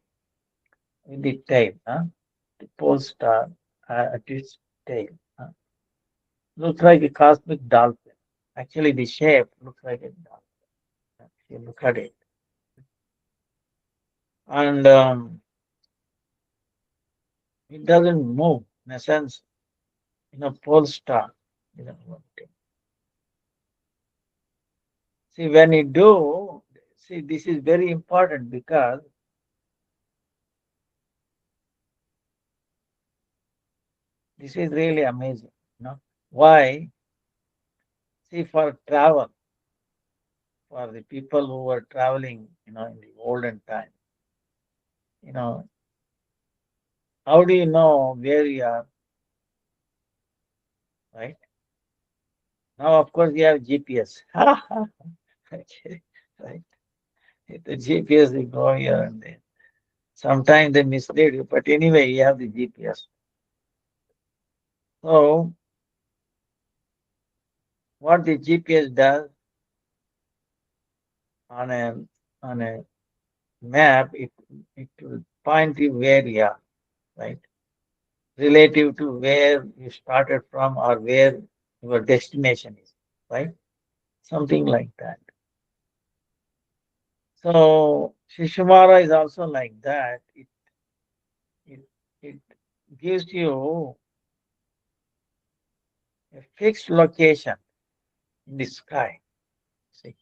with the tail, the pole star at its tail. Looks like a cosmic dolphin. Actually, the shape looks like a dolphin. If you look at it, and it doesn't move in a sense. Pole star. One thing. See, when you do, see, this is very important because this is really amazing. Why? See, for travel, for the people who were traveling, in the olden time, you know, how do you know where you are, right? Now, of course, you have GPS. Okay, right? The GPS will go here and there. Sometimes they mislead you, but anyway, you have the GPS. So, what the GPS does on a on a map, it will point you where you are, right? Relative to where you started from or where your destination is, right? Something like that. So Shishumara is also like that. It, it gives you a fixed location in the sky. See,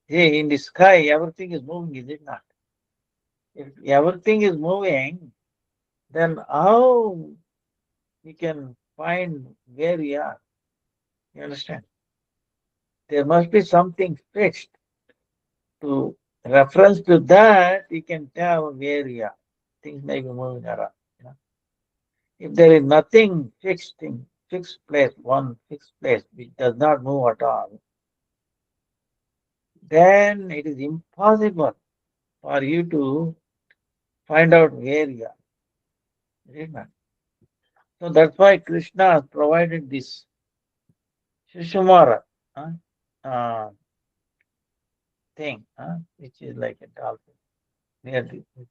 hey, in the sky, everything is moving, is it not? If everything is moving, then how we can find where we are? You understand? There must be something fixed. To reference to that, you can tell where we are. Things may be moving around. You know? If there is nothing fixed in fixed place, one fixed place which does not move at all, then it is impossible for you to find out where you are. Isn't it? So that's why Krishna has provided this Shishumara uh, thing, which is like a dolphin near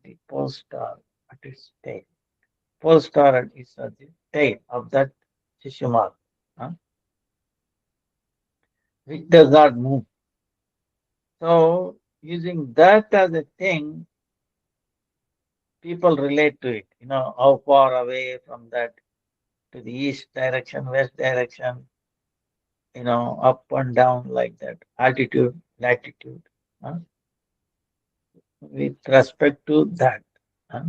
the pole star at its tail. Pole star is at the tail of that Shishumara, huh, which does not move. So using that as a thing, people relate to it. How far away from that to the east direction, west direction, up and down like that, altitude, latitude, huh, with respect to that. huh.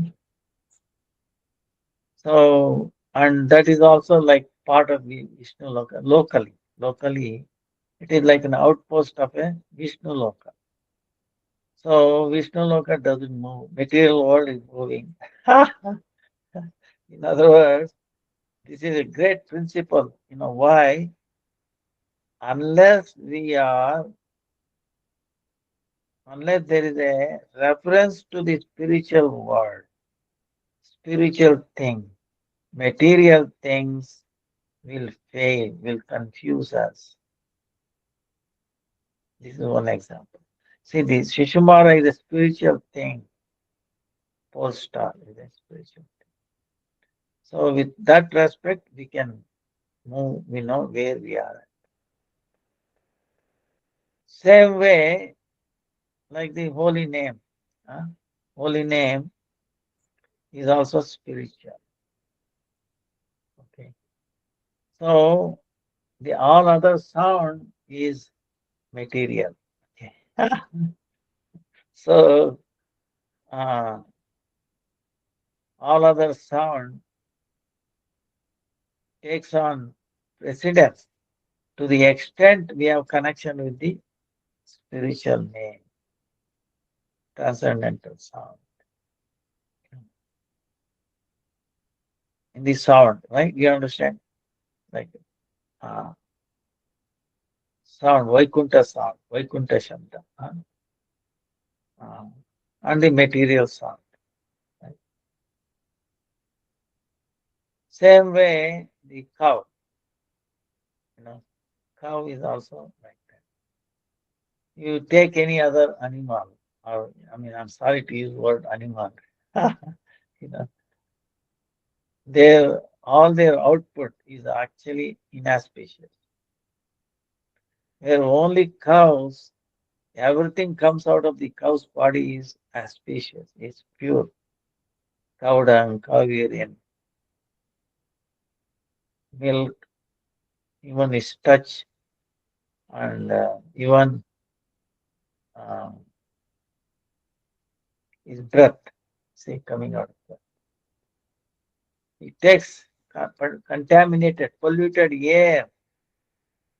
So, and that is also like part of the Vishnu Loka. Locally, it is like an outpost of a Vishnu Loka. So Vishnu Loka doesn't move. Material world is moving. In other words, this is a great principle. Why? Unless we are, unless there is a reference to the spiritual world, spiritual thing, material things will fail, will confuse us. This is one example. See, this Shishumara is a spiritual thing. Pole star is a spiritual thing. So with that respect, we can move, we know where we are. Same way, like the holy name. Huh? Holy name is also spiritual. Okay. So the all other sound is material. Okay. So uh, all other sound takes on precedence to the extent we have connection with the spiritual name, transcendental sound. In the sound, right? You understand? Like uh, sound, Vaikunta Shabda, uh, and the material sound. Right? Same way, the cow, you know, cow is also like that. You take any other animal, or I mean, I'm sorry to use word animal, you know, all their output is actually inauspicious. Where only cows, everything comes out of the cow's body is auspicious, it's pure. Cow dung, cow urine, milk, even its touch, and even um, his breath, see, coming out of that. It takes contaminated, polluted air,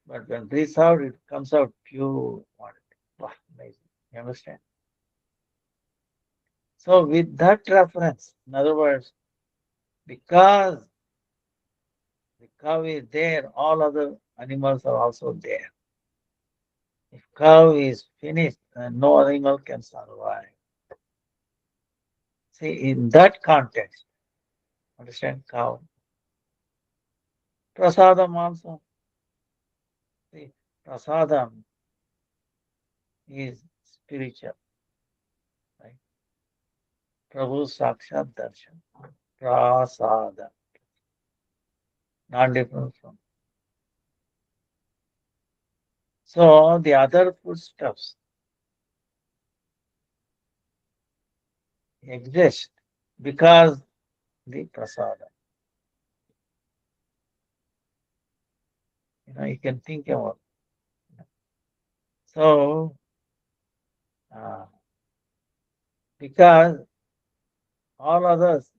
but when breathes out, it comes out pure water. Wow, amazing. You understand? So, with that reference, in other words, because the cow is there, all other animals are also there. If cow is finished, no animal can survive. See, in that context, understand cow. Prasadam also. See, prasadam is spiritual, right? Prabhu Sakshat Darshan. Prasada. Not different from. So the other foodstuffs exist because the prasada. You can think about. So uh, because all others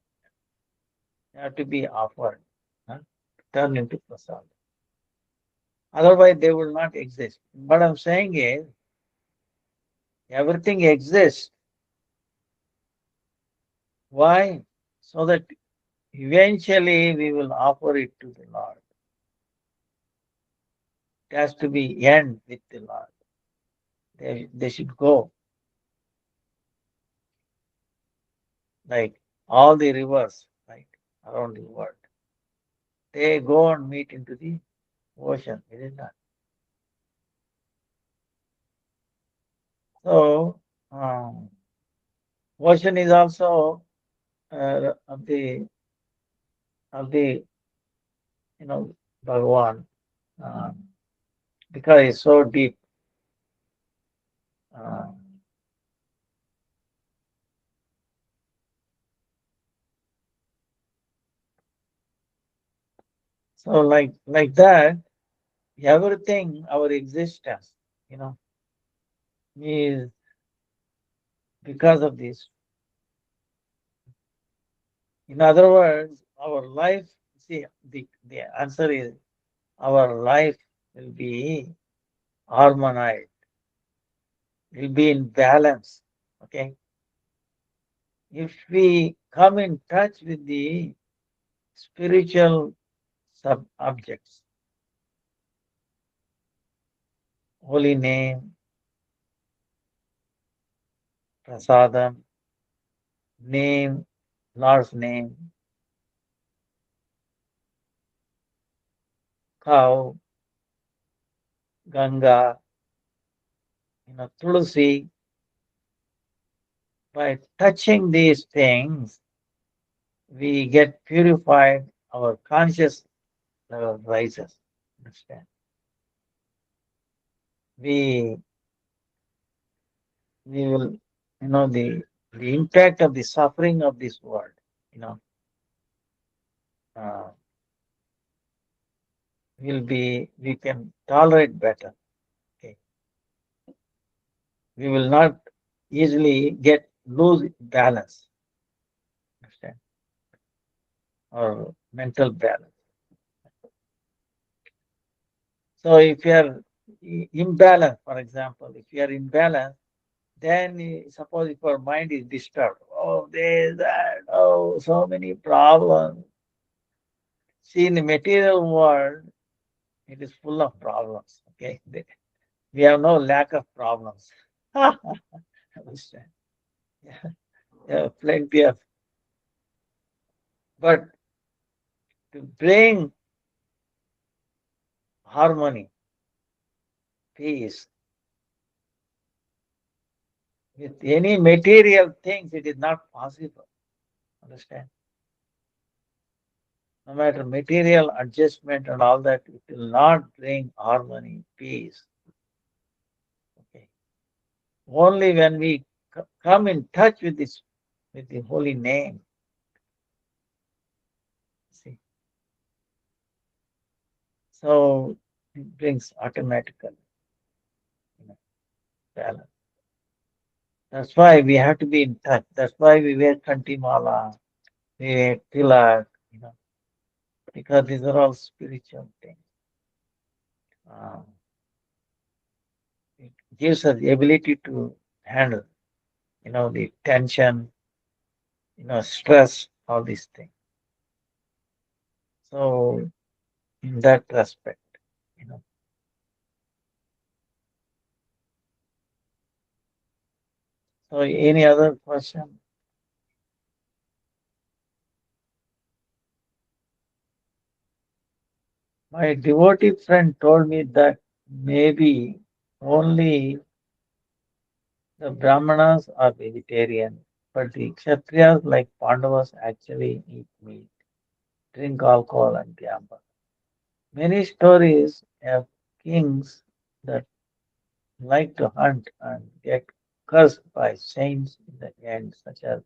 have to be offered, huh, turn into prasada. Otherwise, they will not exist. What I'm saying is, everything exists. Why? So that eventually we will offer it to the Lord. It has to be end with the Lord. They should go. Like all the rivers, right, around the world. They go and meet into the ocean, is it not? So, ocean is also of the Bhagavan, um, because it's so deep. Uh, so like that, everything, our existence, you know, is because of this. In other words, our life, see, the answer is our life will be harmonized, will be in balance. Okay. If we come in touch with the spiritual sub objects, holy name, prasadam, name, Lord's name, cow, Ganga, Tulsi, by touching these things, we get purified, our conscious level rises. Understand? We we will, the impact of the suffering of this world, you know, uh, we can tolerate better. Okay, we will not easily lose balance. Understand? Or mental balance. So if you are imbalanced, for example, if you are imbalanced, then suppose if our mind is disturbed, oh, there's that, oh, so many problems. See, in the material world, it is full of problems. Okay, we have no lack of problems. Understand? Yeah, plenty of. But to bring harmony, peace, with any material things, it is not possible. Understand? No matter material adjustment and all that, it will not bring harmony, peace. Okay. Only when we come in touch with this, with the holy name, see, so it brings automatically, you know, balance. That's why we have to be in touch. That's why we wear kantimala, we wear tilak, because these are all spiritual things. Uh, it gives us the ability to handle, the tension, stress, all these things. So in that respect, you know. So any other question? My devotee friend told me that maybe only the Brahmanas are vegetarian, but the Kshatriyas like Pandavas actually eat meat, drink alcohol and gamble. Many stories have kings that like to hunt and get cursed by saints in the end, such as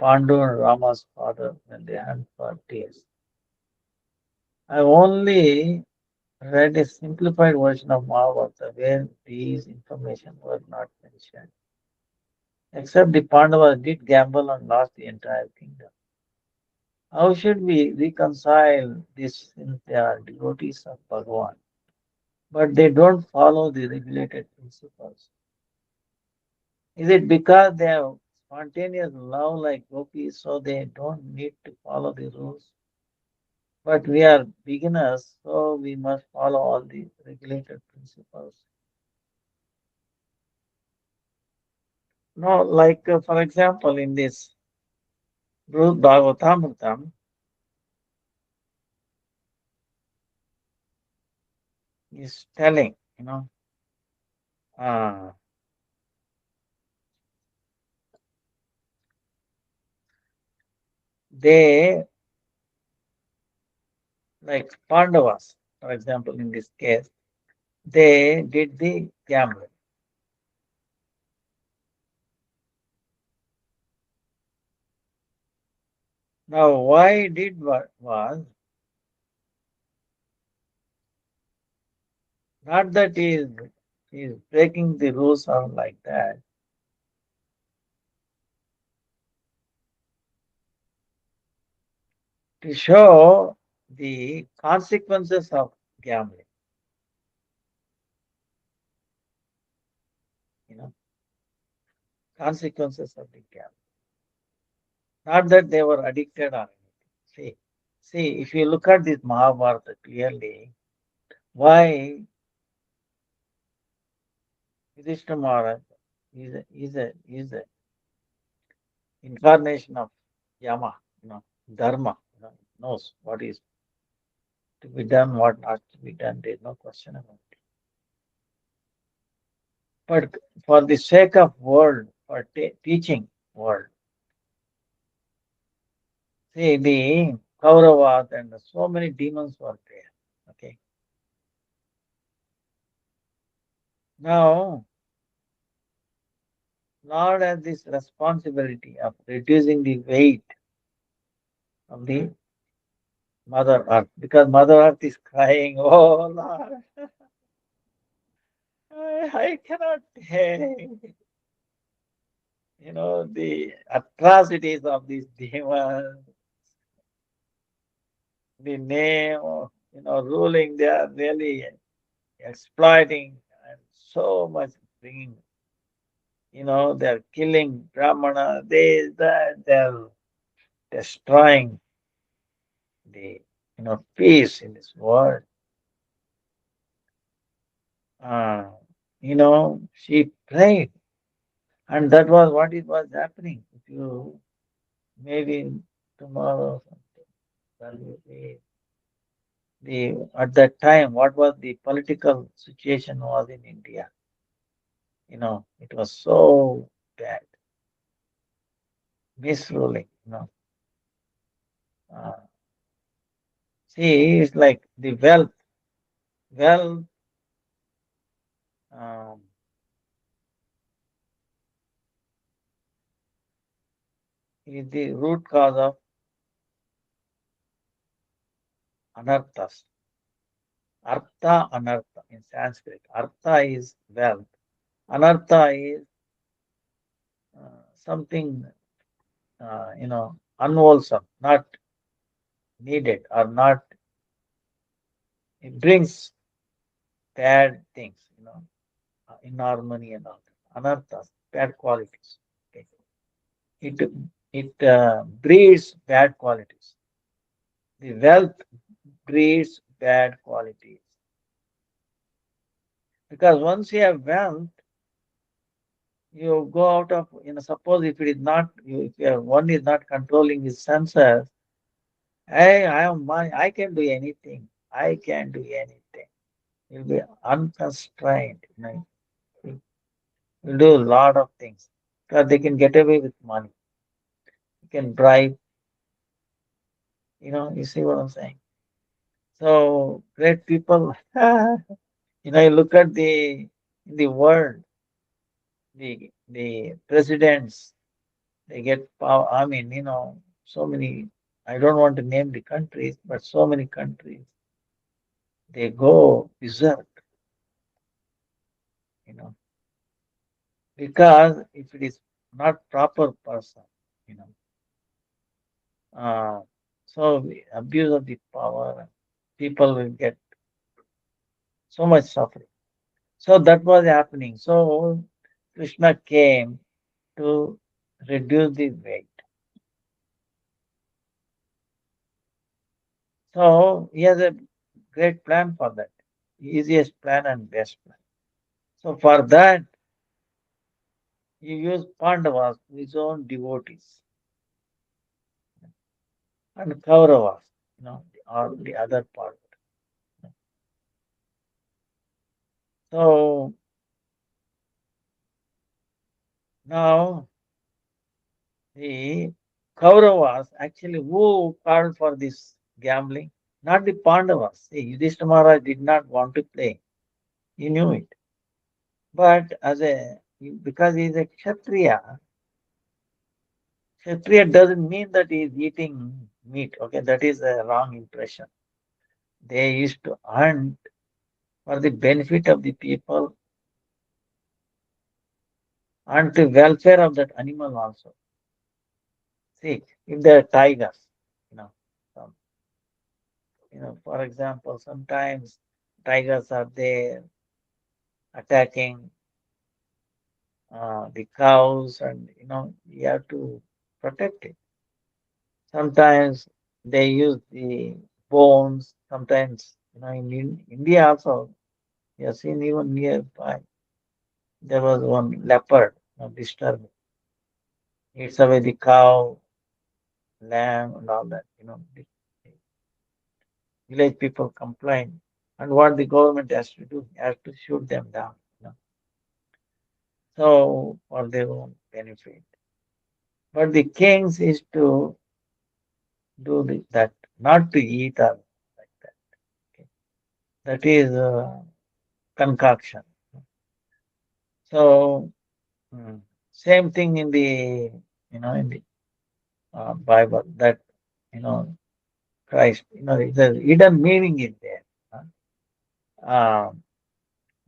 Pandu and Rama's father when they hunt for deers. I only read a simplified version of Mahabharata where these information were not mentioned. Except the Pandavas did gamble and lost the entire kingdom. How should we reconcile this since they are devotees of Bhagavan, but they don't follow the regulated principles? Is it because they have spontaneous love like gopis, so they don't need to follow the rules? But we are beginners, so we must follow all the regulated principles. No, like for example, in this Brut Bhagavatamritam is telling, uh, they, like Pandavas, for example, in this case, they did the gambling. Now, why did what was not that he is breaking the rules or like that. To show the consequences of gambling, you know, consequences of the gambling. Not that they were addicted or anything. See, if you look at this Mahabharata clearly, why Yudhishthira Maharaj is a incarnation of Yama, Dharma, knows what is to be done, what not to be done. There is no question about it. But for the sake of world, for teaching world, see the Kauravas and so many demons were there. Okay. Now, Lord has this responsibility of reducing the weight of the Mother Earth because Mother Earth is crying, oh Lord, I cannot take, the atrocities of these demons, the name, ruling, they are really exploiting and so much bringing, they're killing Brahmana, they're destroying the, peace in this world. Uh, she prayed, and that was what it was happening. If you maybe tomorrow, Well, at that time, what was the political situation was in India? It was so bad, misruling. Uh, See, it's like the wealth um, is the root cause of anarthas. Artha, anartha in Sanskrit. Artha is wealth. Anartha is something, unwholesome, not needed, or not, it brings bad things, inharmony and all that. Anarthas, bad qualities. Okay. It breeds bad qualities. The wealth breeds bad qualities. Because once you have wealth, you go out of, suppose if it is not, one is not controlling his senses, I am money, I can do anything. I can do anything. You'll be unconstrained. You'll do a lot of things because they can get away with money. You can bribe. You see what I'm saying? So great people. You look at the world, the presidents, they get power. I mean, so many. I don't want to name the countries, but so many countries they go berserk. You know, because if it is not proper person, you know, uh, so the abuse of the power, people will get so much suffering. So that was happening. So Krishna came to reduce the weight. So he has a great plan for that, easiest plan and best plan. So for that, he used Pandavas, his own devotees, and Kauravas, or the other part. So now the Kauravas actually who called for this gambling? Not the Pandavas. See, Yudhishthira Maharaj did not want to play. He knew it. But because he is a Kshatriya, Kshatriya doesn't mean that he is eating meat. Okay, that is a wrong impression. They used to hunt for the benefit of the people and the welfare of that animal also. See, if there are tigers, you know, some, for example, sometimes tigers are there attacking the cows, and you have to protect it. Sometimes they use the bones. Sometimes, in India also, you have seen even nearby, there was one leopard, disturbing. Eats away the cow, lamb, and all that. The village people complain. And what the government has to do, has to shoot them down. So, for their own benefit. But the kings is to do that, not to eat or like that. Okay. That is concoction. So, same thing in the Bible, that, Christ, the hidden meaning is there.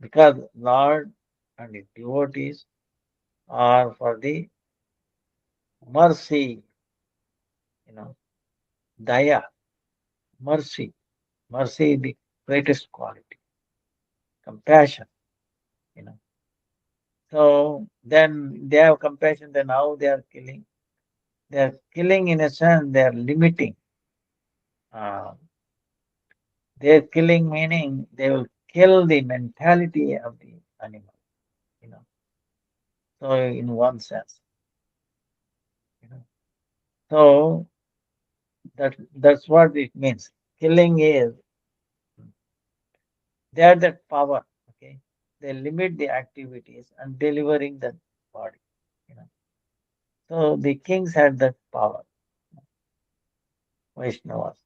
Because Lord and his devotees are for the mercy, daya, mercy. Mercy is the greatest quality, compassion, you know. So then they have compassion, then how they are killing? They are killing in a sense, they are limiting. Uh, they are killing meaning they will kill the mentality of the animal, you know. So in one sense, you know. So That's what it means. Killing is they have that power. Okay, they limit the activities and delivering the body. You know, so the kings had that power. Vaishnavas.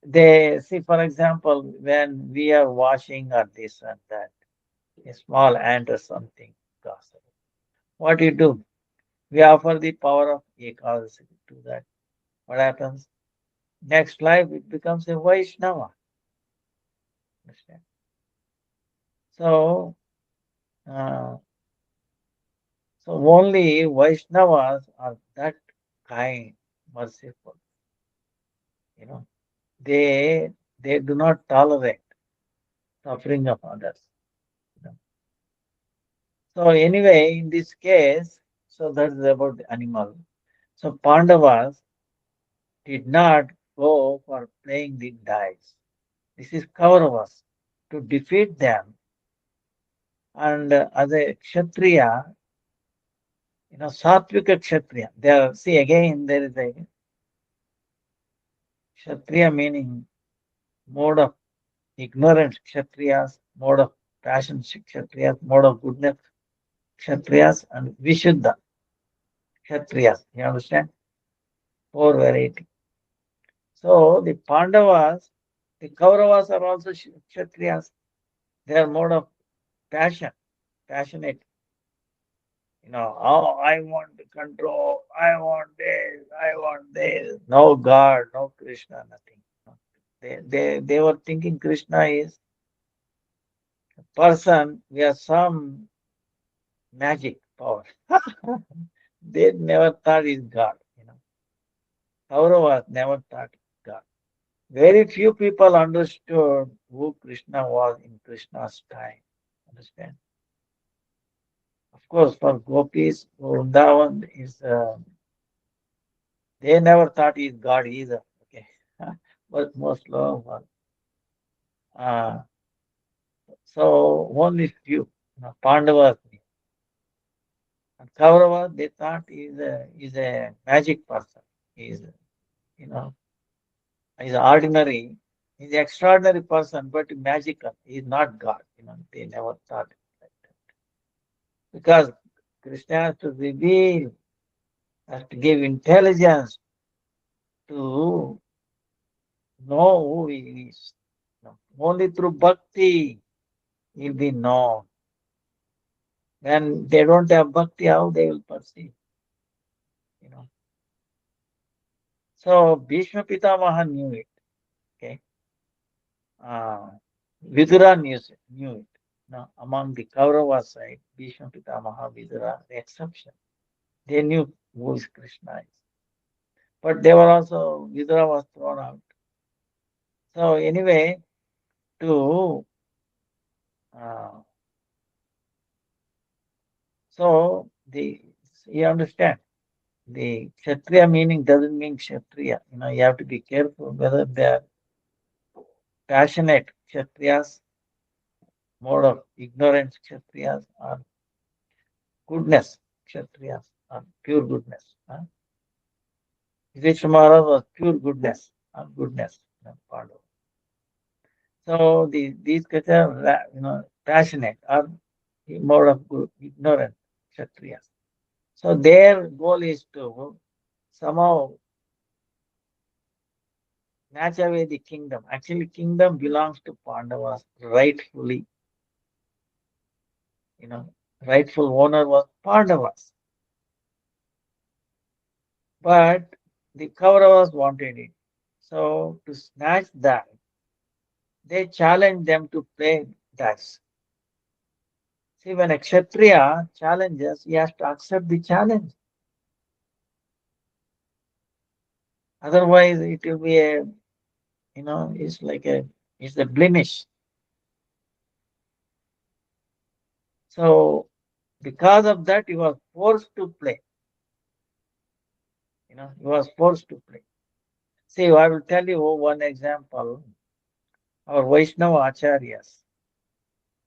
They see, for example, when we are washing or this and that, a small ant or something goes away. What do you do? We offer the power of Ekadasi to that. What happens? Next life it becomes a Vaishnava. Understand? So, uh, so only Vaishnavas are that kind, merciful. You know, they do not tolerate suffering of others. You know. So anyway, in this case, so that is about the animal. So Pandavas did not go for playing the dice. This is Kauravas. To defeat them, and as a Kshatriya, Satvika Kshatriya. There, see again, there is a Kshatriya meaning mode of ignorance Kshatriyas, mode of passion Kshatriyas, mode of goodness Kshatriyas, and Vishuddha Kshatriyas. You understand? Four variety. So the Pandavas, the Kauravas are also Kshatriyas. They are mode of passion, passionate. Oh, I want to control, I want this, I want this. No God, no Krishna, nothing. They were thinking Krishna is a person with some magic power. They never thought is God. Kauravas never thought God. Very few people understood who Krishna was in Krishna's time. Understand? Of course, for gopis, Vrindavan is they never thought he is God either. Okay, but most love. Uh, so only few, Pandavas and Kaurava, they thought is a magic person. He's you know he's ordinary. He's an extraordinary person, but magical. He's not God. They never thought like that because Krishna has to reveal, has to give intelligence to know who he is. Only through bhakti he'll be known. When they don't have bhakti, how they will perceive? You know. So Bhishma Pitamaha knew it. Okay. Uh, Vidura knew it. Now, among the Kaurava side, Bhishma Pitamaha, Vidura, the exception. They knew who is Krishna is. But they were also, Vidura was thrown out. So anyway, to uh, so the you understand the Kshatriya meaning doesn't mean Kshatriya. You have to be careful whether they are passionate Kshatriyas, mode of ignorance Kshatriyas, or goodness Kshatriyas, or pure goodness. Yudhishthira Maharaj was pure goodness, or goodness, part of. So these Kshatriyas are, passionate, or mode of ignorant Kshatriyas. So their goal is to somehow snatch away the kingdom. Actually, kingdom belongs to Pandavas rightfully. You know, rightful owner was Pandavas. But the Kauravas wanted it. So to snatch that, they challenged them to play dice. See, when a Kshatriya challenges, he has to accept the challenge. Otherwise, it will be it's a blemish. So because of that, he was forced to play. He was forced to play. See, I will tell you one example. Our Vaishnava Acharyas,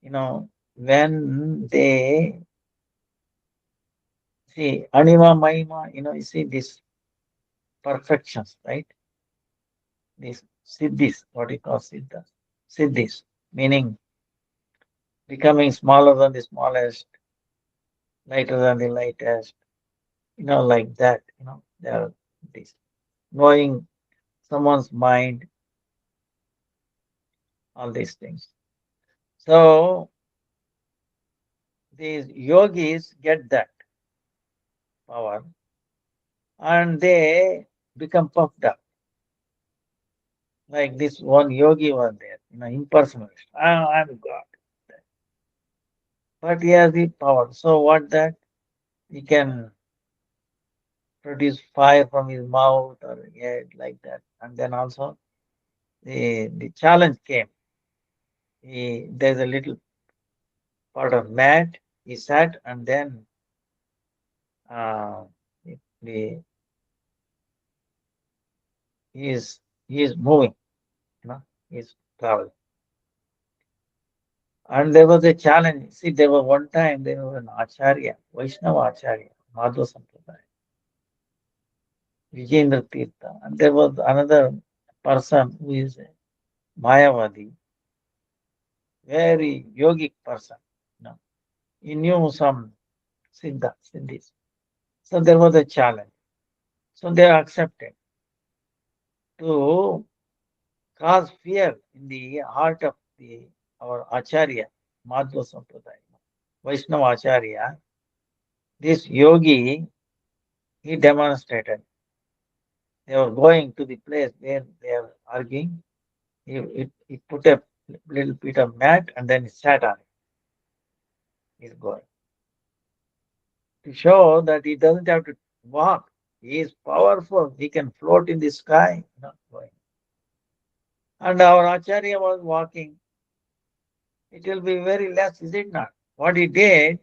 when they see Anima Mahima, you see this. perfections, right? These siddhis, what we call siddhas. Siddhis, meaning becoming smaller than the smallest, lighter than the lightest, like that, there are these. Knowing someone's mind, all these things. So these yogis get that power and they become puffed up. Like this one yogi was there, impersonalist. I'm God. But he has the power. So what that? He can produce fire from his mouth or head like that. And then also the challenge came. There's a little part of mat. He sat and then uh, the he is he is moving, he is traveling. And there was a challenge. See, there was one time there was an Acharya, Vaishnava Acharya, Madhva Sampradaya, Vijayendra Tirtha. And there was another person who is a Mayavadi, very yogic person. He knew some Siddhis. So there was a challenge. So they accepted to cause fear in the heart of our Acharya, Madhva Sampradaya, Vaishnava Acharya. This yogi, he demonstrated. They were going to the place where they are arguing. He put a little bit of mat and then he sat on it. He's going to show that he doesn't have to walk. He is powerful. He can float in the sky. Going. And our Acharya was walking. It will be very less, is it not? What he did,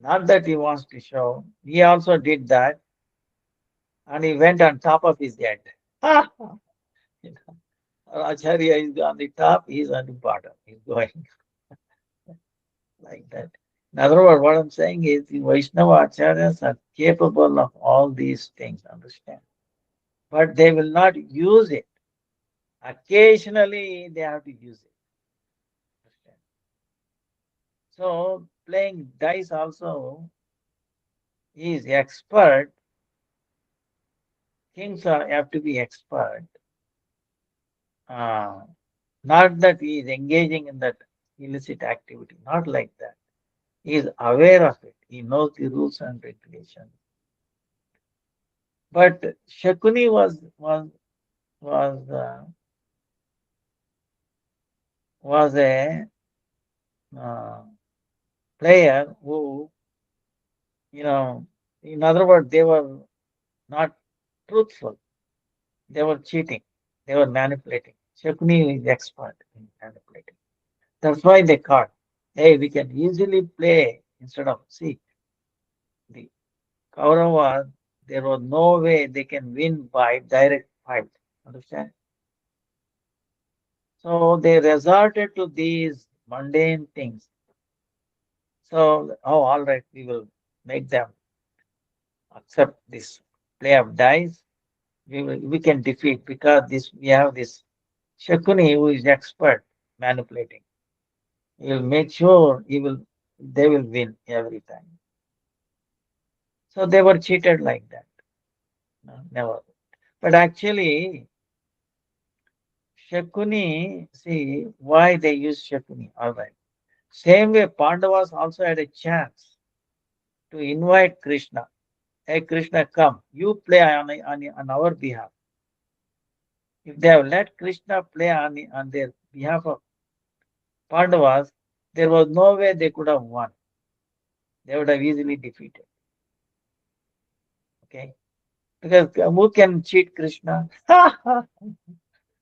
not that he wants to show, he also did that and he went on top of his head. You know, our Acharya is on the top, he is on the bottom. He's going like that. In other words, what I'm saying is the Vaishnava Acharyas are capable of all these things, understand? But they will not use it. Occasionally, they have to use it. Understand? So, playing dice also is expert. Kings have to be expert. Uh, Not that he is engaging in that illicit activity, not like that. He is aware of it. He knows the rules and regulations. But Shakuni was a uh, player who, in other words, they were not truthful. They were cheating. They were manipulating. Shakuni is expert in manipulating. That's why they caught. Hey, we can easily play instead of see the Kauravas. There was no way they can win by direct fight. Understand? So they resorted to these mundane things. So, all right, we will make them accept this play of dice. We can defeat because we have this Shakuni who is expert manipulating. He will make sure they will win every time. So they were cheated like that. No, never. But actually, Shakuni, see why they use Shakuni. All right. Same way, Pandavas also had a chance to invite Krishna. Hey, Krishna, come. You play on our behalf. If they have let Krishna play on their behalf of Pandavas, there was no way they could have won. They would have easily defeated. Okay? Because who can cheat Krishna?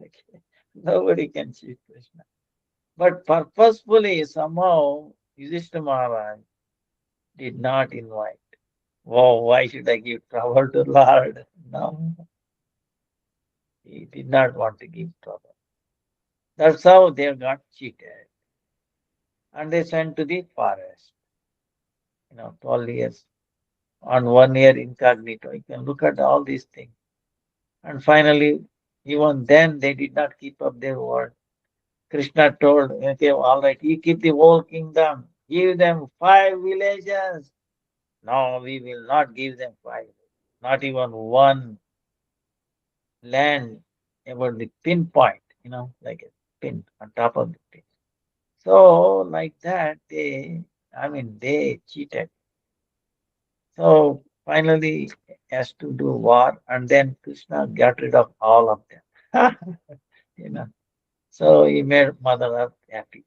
Okay. Nobody can cheat Krishna. But purposefully, somehow, Yudhishthira Maharaj did not invite. Oh, why should I give trouble to Lord? No, he did not want to give trouble. That's how they got cheated. And they sent to the forest, 12 years. on 1 year incognito. You can look at all these things. And finally, even then, they did not keep up their word. Krishna told, okay, all right, you keep the whole kingdom, give them 5 villages. No, we will not give them five, not even one land about the pinpoint, like a pin on top of the pin. So, like that, they cheated. So, finally, has to do war, and then Krishna got rid of all of them. you know. So, he made Mother Earth happy.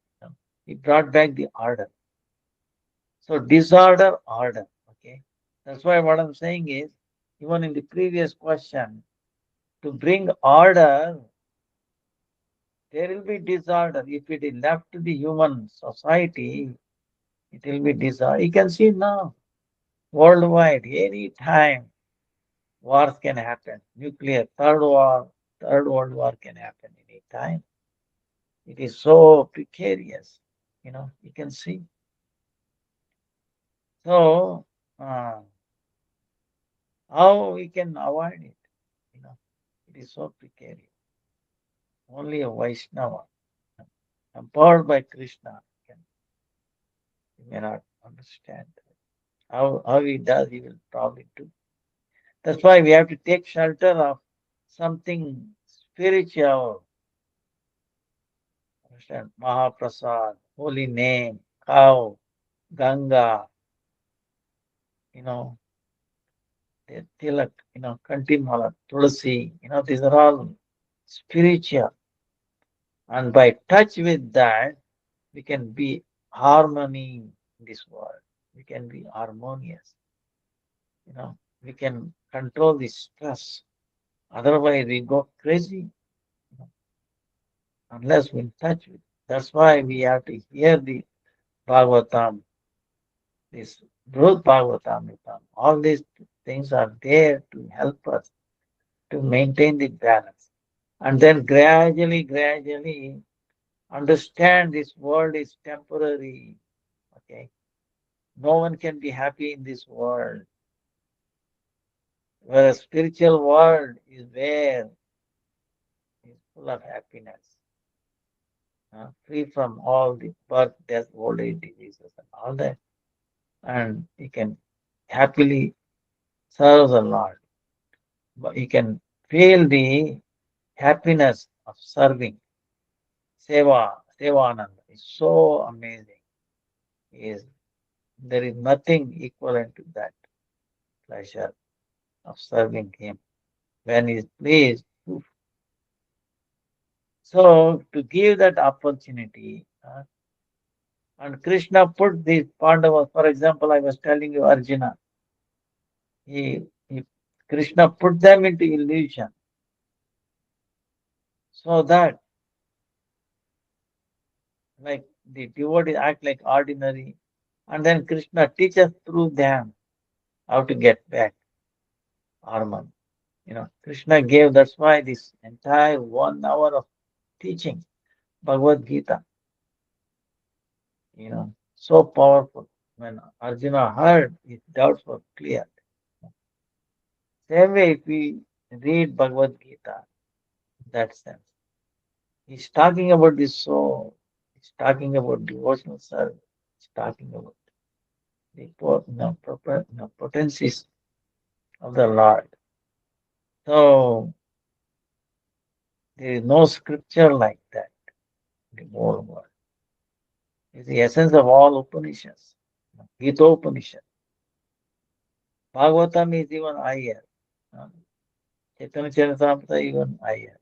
He brought back the order. So, disorder, order. Okay. That's why what I'm saying is, even in the previous question, to bring order, there will be disorder. If it is left to the human society, it will be disorder. You can see now, worldwide, any time, wars can happen. Nuclear, third war, third world war can happen any time. It is so precarious. You can see. So, uh, how we can avoid it? You know, it is so precarious. Only a Vaishnava, empowered by Krishna, can, you may not understand. How he does, he will probably do. That's why we have to take shelter of something spiritual. Understand? Mahaprasad, holy name, cow, Ganga, you know, the tilak, kantimala, tulasi, these are all spiritual. And by touch with that, we can be harmony in this world. We can be harmonious. We can control the stress. Otherwise, we go crazy. you know, unless we touch with. That's why we have to hear the Bhagavatam, this Brut Bhagavatam. All these things are there to help us to maintain the balance. And then gradually understand this world is temporary. Okay. No one can be happy in this world. Whereas spiritual world is where is full of happiness, free from all the birth, death, old age diseases and all that. And you can happily serve the Lord. But you can feel the happiness of serving. Sevananda is so amazing. Is there is nothing equivalent to that pleasure of serving Him when He is pleased. So to give that opportunity, and Krishna put these Pandavas, for example, I was telling you Arjuna, he Krishna put them into illusion so that like the devotees act like ordinary, and then Krishna teaches through them how to get back harmony. Krishna gave, that's why this entire 1 hour of teaching, Bhagavad Gita, so powerful. When Arjuna heard, his doubts were clear. Same way, if we read Bhagavad Gita, in that sense, he's talking about the soul, he's talking about devotional service, he's talking about the potencies of the Lord. So there is no scripture like that in the whole world. It's the essence of all Upanishads. Gita Upanishad. Bhagavatam is even higher. Uh, Chaitanya Charitamrita even higher.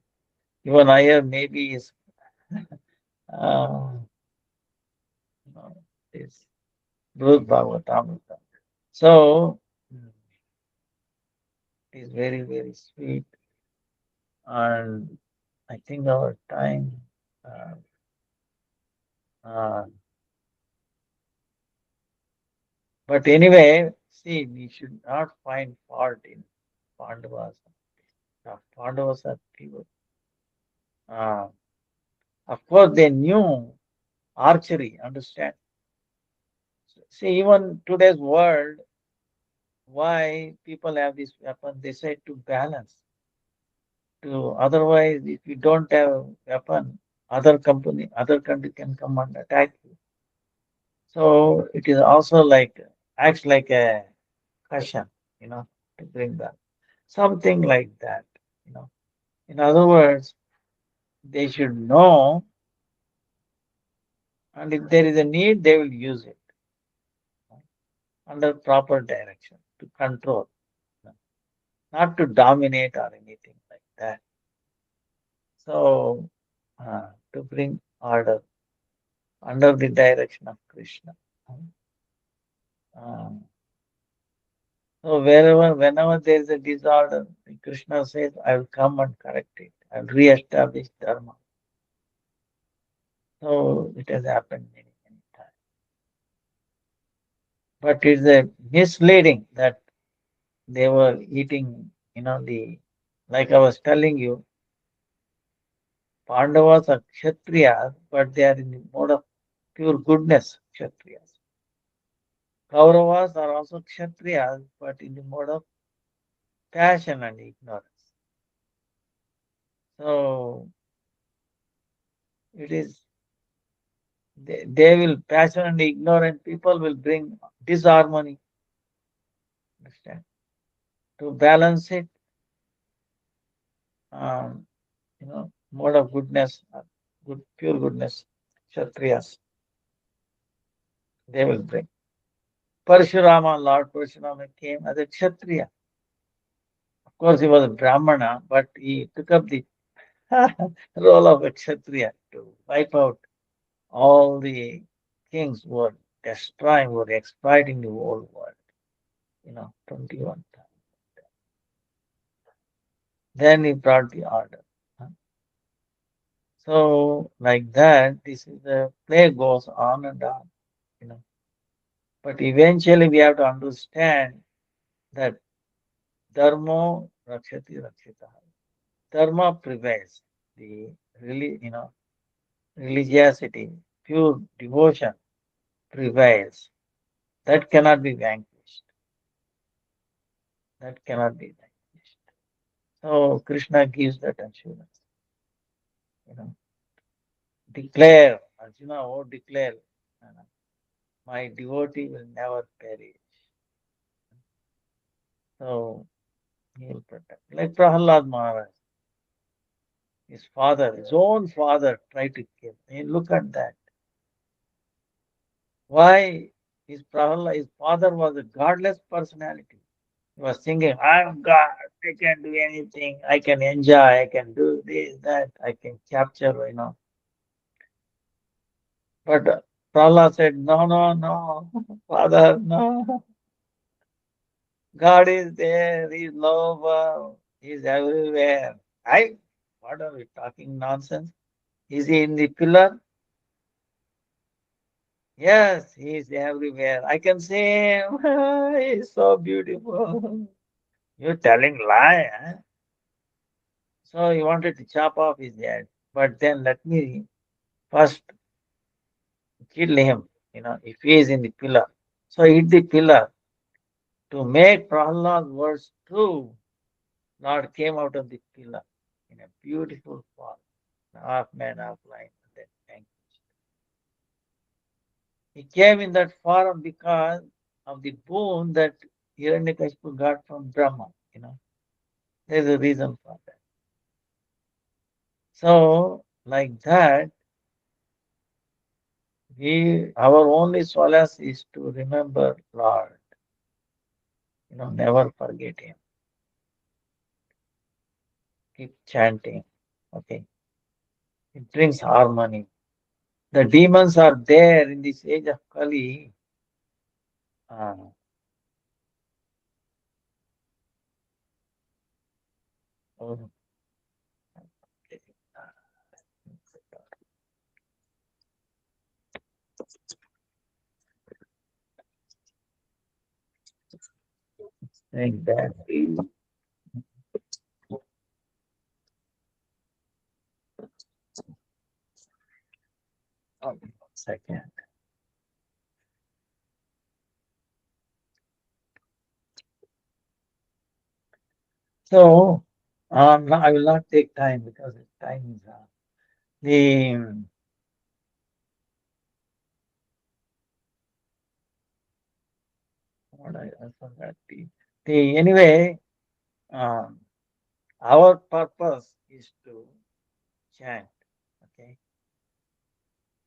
Even higher maybe is uh, this Brut Bhagavatamrita. So it is very, very sweet. And I think our time, uh, uh, but anyway, see, we should not find fault in Pandavas. Pandavas are people. Uh, of course, they knew archery, understand? See, even today's world, why people have this weapon? They say to balance. To otherwise, if you don't have weapon, other country can come and attack you. So it is also like acts like a cushion, you know, to bring that something like that, you know. In other words, they should know, and if there is a need, they will use it under proper direction to control, you know, not to dominate or anything like that. So, to bring order under the direction of Krishna. Uh, so whenever there is a disorder, Krishna says, I will come and correct it. I will re-establish dharma. So it has happened many, many times. But it's a misleading that they were eating, like I was telling you, Pandavas are Kshatriyas, but they are in the mode of pure goodness, Kshatriyas. Kauravas are also Kshatriyas, but in the mode of passion and ignorance. So it is, they will, passion and ignorant people will bring disharmony. Understand? To balance it, um, mode of goodness, good, pure goodness, Kshatriyas, they will bring. Parshurama, Lord Parshurama came as a Kshatriya. Of course, he was a Brahmana, but he took up the role of a Kshatriya to wipe out all the kings who were destroying, who were exploiting the whole world. 21 times. Then he brought the order. huh. So, like that, this is the play goes on and on. You know. But eventually we have to understand that dharma rakshati rakshita. Dharma prevails. The religiosity, pure devotion prevails. That cannot be vanquished. That cannot be vanquished. So Krishna gives that assurance. You know, declare, Arjuna, oh declare, my devotee will never perish. So he will protect. Like Prahalad Maharaj, his own father tried to kill. Look at that. Why his father was a godless personality. He was thinking, I'm God, I can do anything, I can enjoy, I can do this, that, I can capture. But Prahlad said, no, no, no, Father, no. God is there, He is love, He is everywhere. What are we talking nonsense? Is He in the pillar? Yes, He is everywhere. I can see Him. He is so beautiful. You're telling lie, huh? So he wanted to chop off his head. But then let me first kill him, if he is in the pillar. So he hit the pillar. To make Prahlad's words true, Lord came out of the pillar in a beautiful form, half man, half lion, and then vanquished. He came in that form because of the boon that Hiranyakashipu got from Brahma. There's a reason for that. So, like that, our only solace is to remember Lord. Never forget Him. Keep chanting. Okay. It brings harmony. The demons are there in this age of Kali. Uh, oh, saying that. Oh, 1 second. So, I will not take time because time is the what I forgot the anyway. Um, our purpose is to chant. Okay,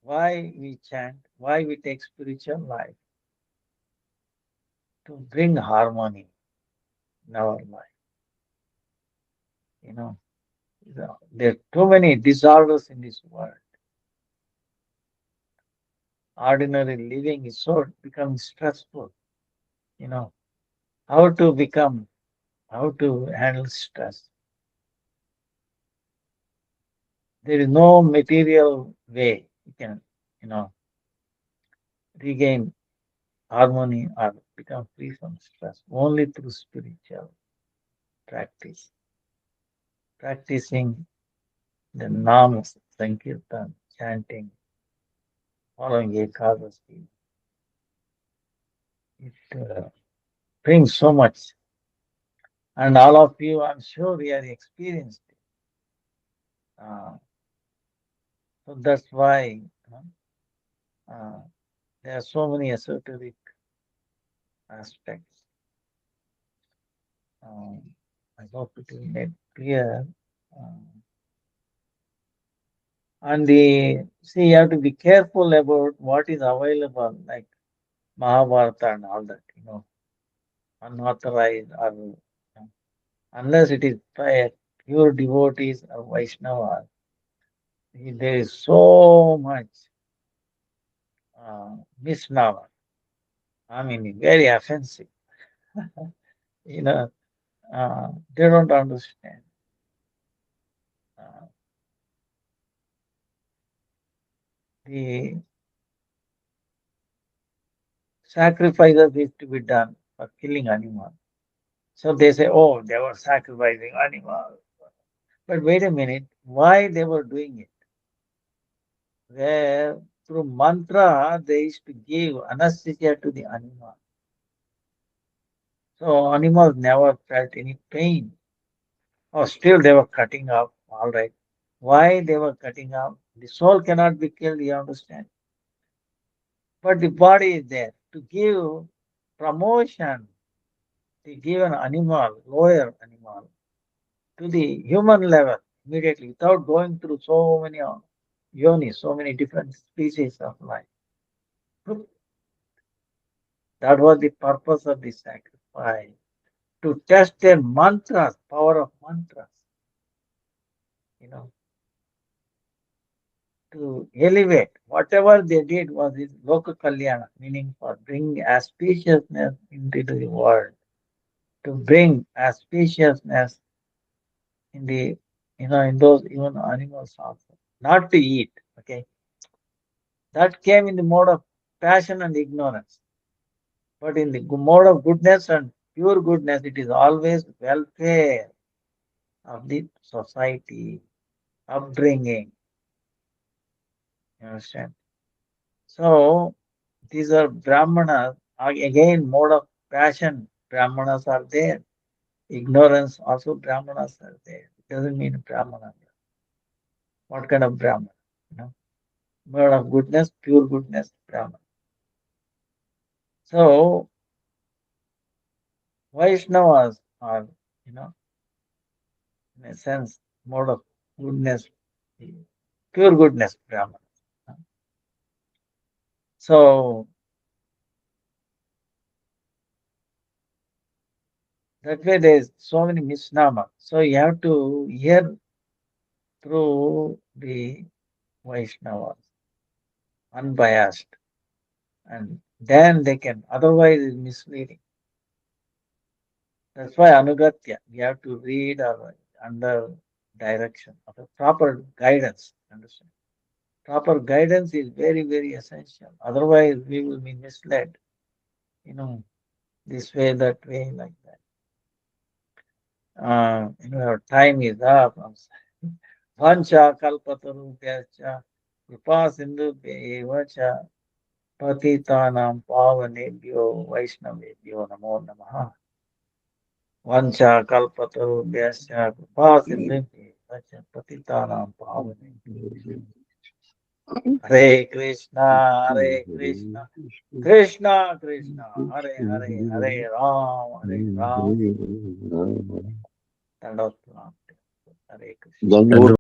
why we chant? Why we take spiritual life? To bring harmony in our life. You know, there are too many disorders in this world. Ordinary living is so becoming stressful. You know, how to become, how to handle stress. There is no material way you can, you know, regain harmony or become free from stress. Only through spiritual practice. Practicing the namas, sankirtan, chanting, following ekadasi. It brings so much. And all of you, I'm sure you have experienced it. So that's why uh, there are so many esoteric aspects. Um, I hope it will make clear. Um, and you have to be careful about what is available, like Mahabharata and all that, unauthorized or unless it is by pure devotees or Vaishnavas. There is so much misnomer. I mean, very offensive. you know, they don't understand. Uh, the sacrifices is to be done for killing animals. So they say, oh, they were sacrificing animals. But wait a minute, why they were doing it? Where through mantra they used to give anesthesia to the animal. So animals never felt any pain. Oh, still they were cutting up. All right. Why they were cutting up? The soul cannot be killed, you understand. But the body is there to give promotion, to give an animal, lower animal, to the human level immediately without going through so many yonis, so many different species of life. That was the purpose of the sacrifice to test their mantras, power of mantras, you know, to elevate. Whatever they did was this loka kalyana, meaning for bringing auspiciousness into the world, to bring auspiciousness in the, in those even animals also, not to eat. Okay, that came in the mode of passion and ignorance. But in the mode of goodness and pure goodness, it is always welfare of the society, upbringing. You understand? So these are Brahmanas. Again, mode of passion. Brahmanas are there. Ignorance also Brahmanas are there. It doesn't mean Brahmana. What kind of Brahman? You know, mode of goodness, pure goodness, Brahman. So Vaishnavas are, you know, in a sense, mode of goodness, pure goodness, Brahman. So that way there's so many misnomer. So you have to hear through the Vaishnavas, unbiased, and then they can, otherwise it's misleading. That's why Anugatya, we have to read or under direction of a proper guidance. Understand? Proper guidance is very, very essential. Otherwise, we will be misled, this way, that way, like that. Our time is up. Vancha kalpatarubhyacha kripa sindhubhya cha patitanam pavanebhyo vaishnavebhyo namo namaha. Vancha kalpatarubhyascha kripa sindhubhyo patitanam pavanebhyo. Hare Krishna, Hare Krishna, Krishna Krishna, Hare Hare, Hare Ram, Hare Ram. Hare Krishna.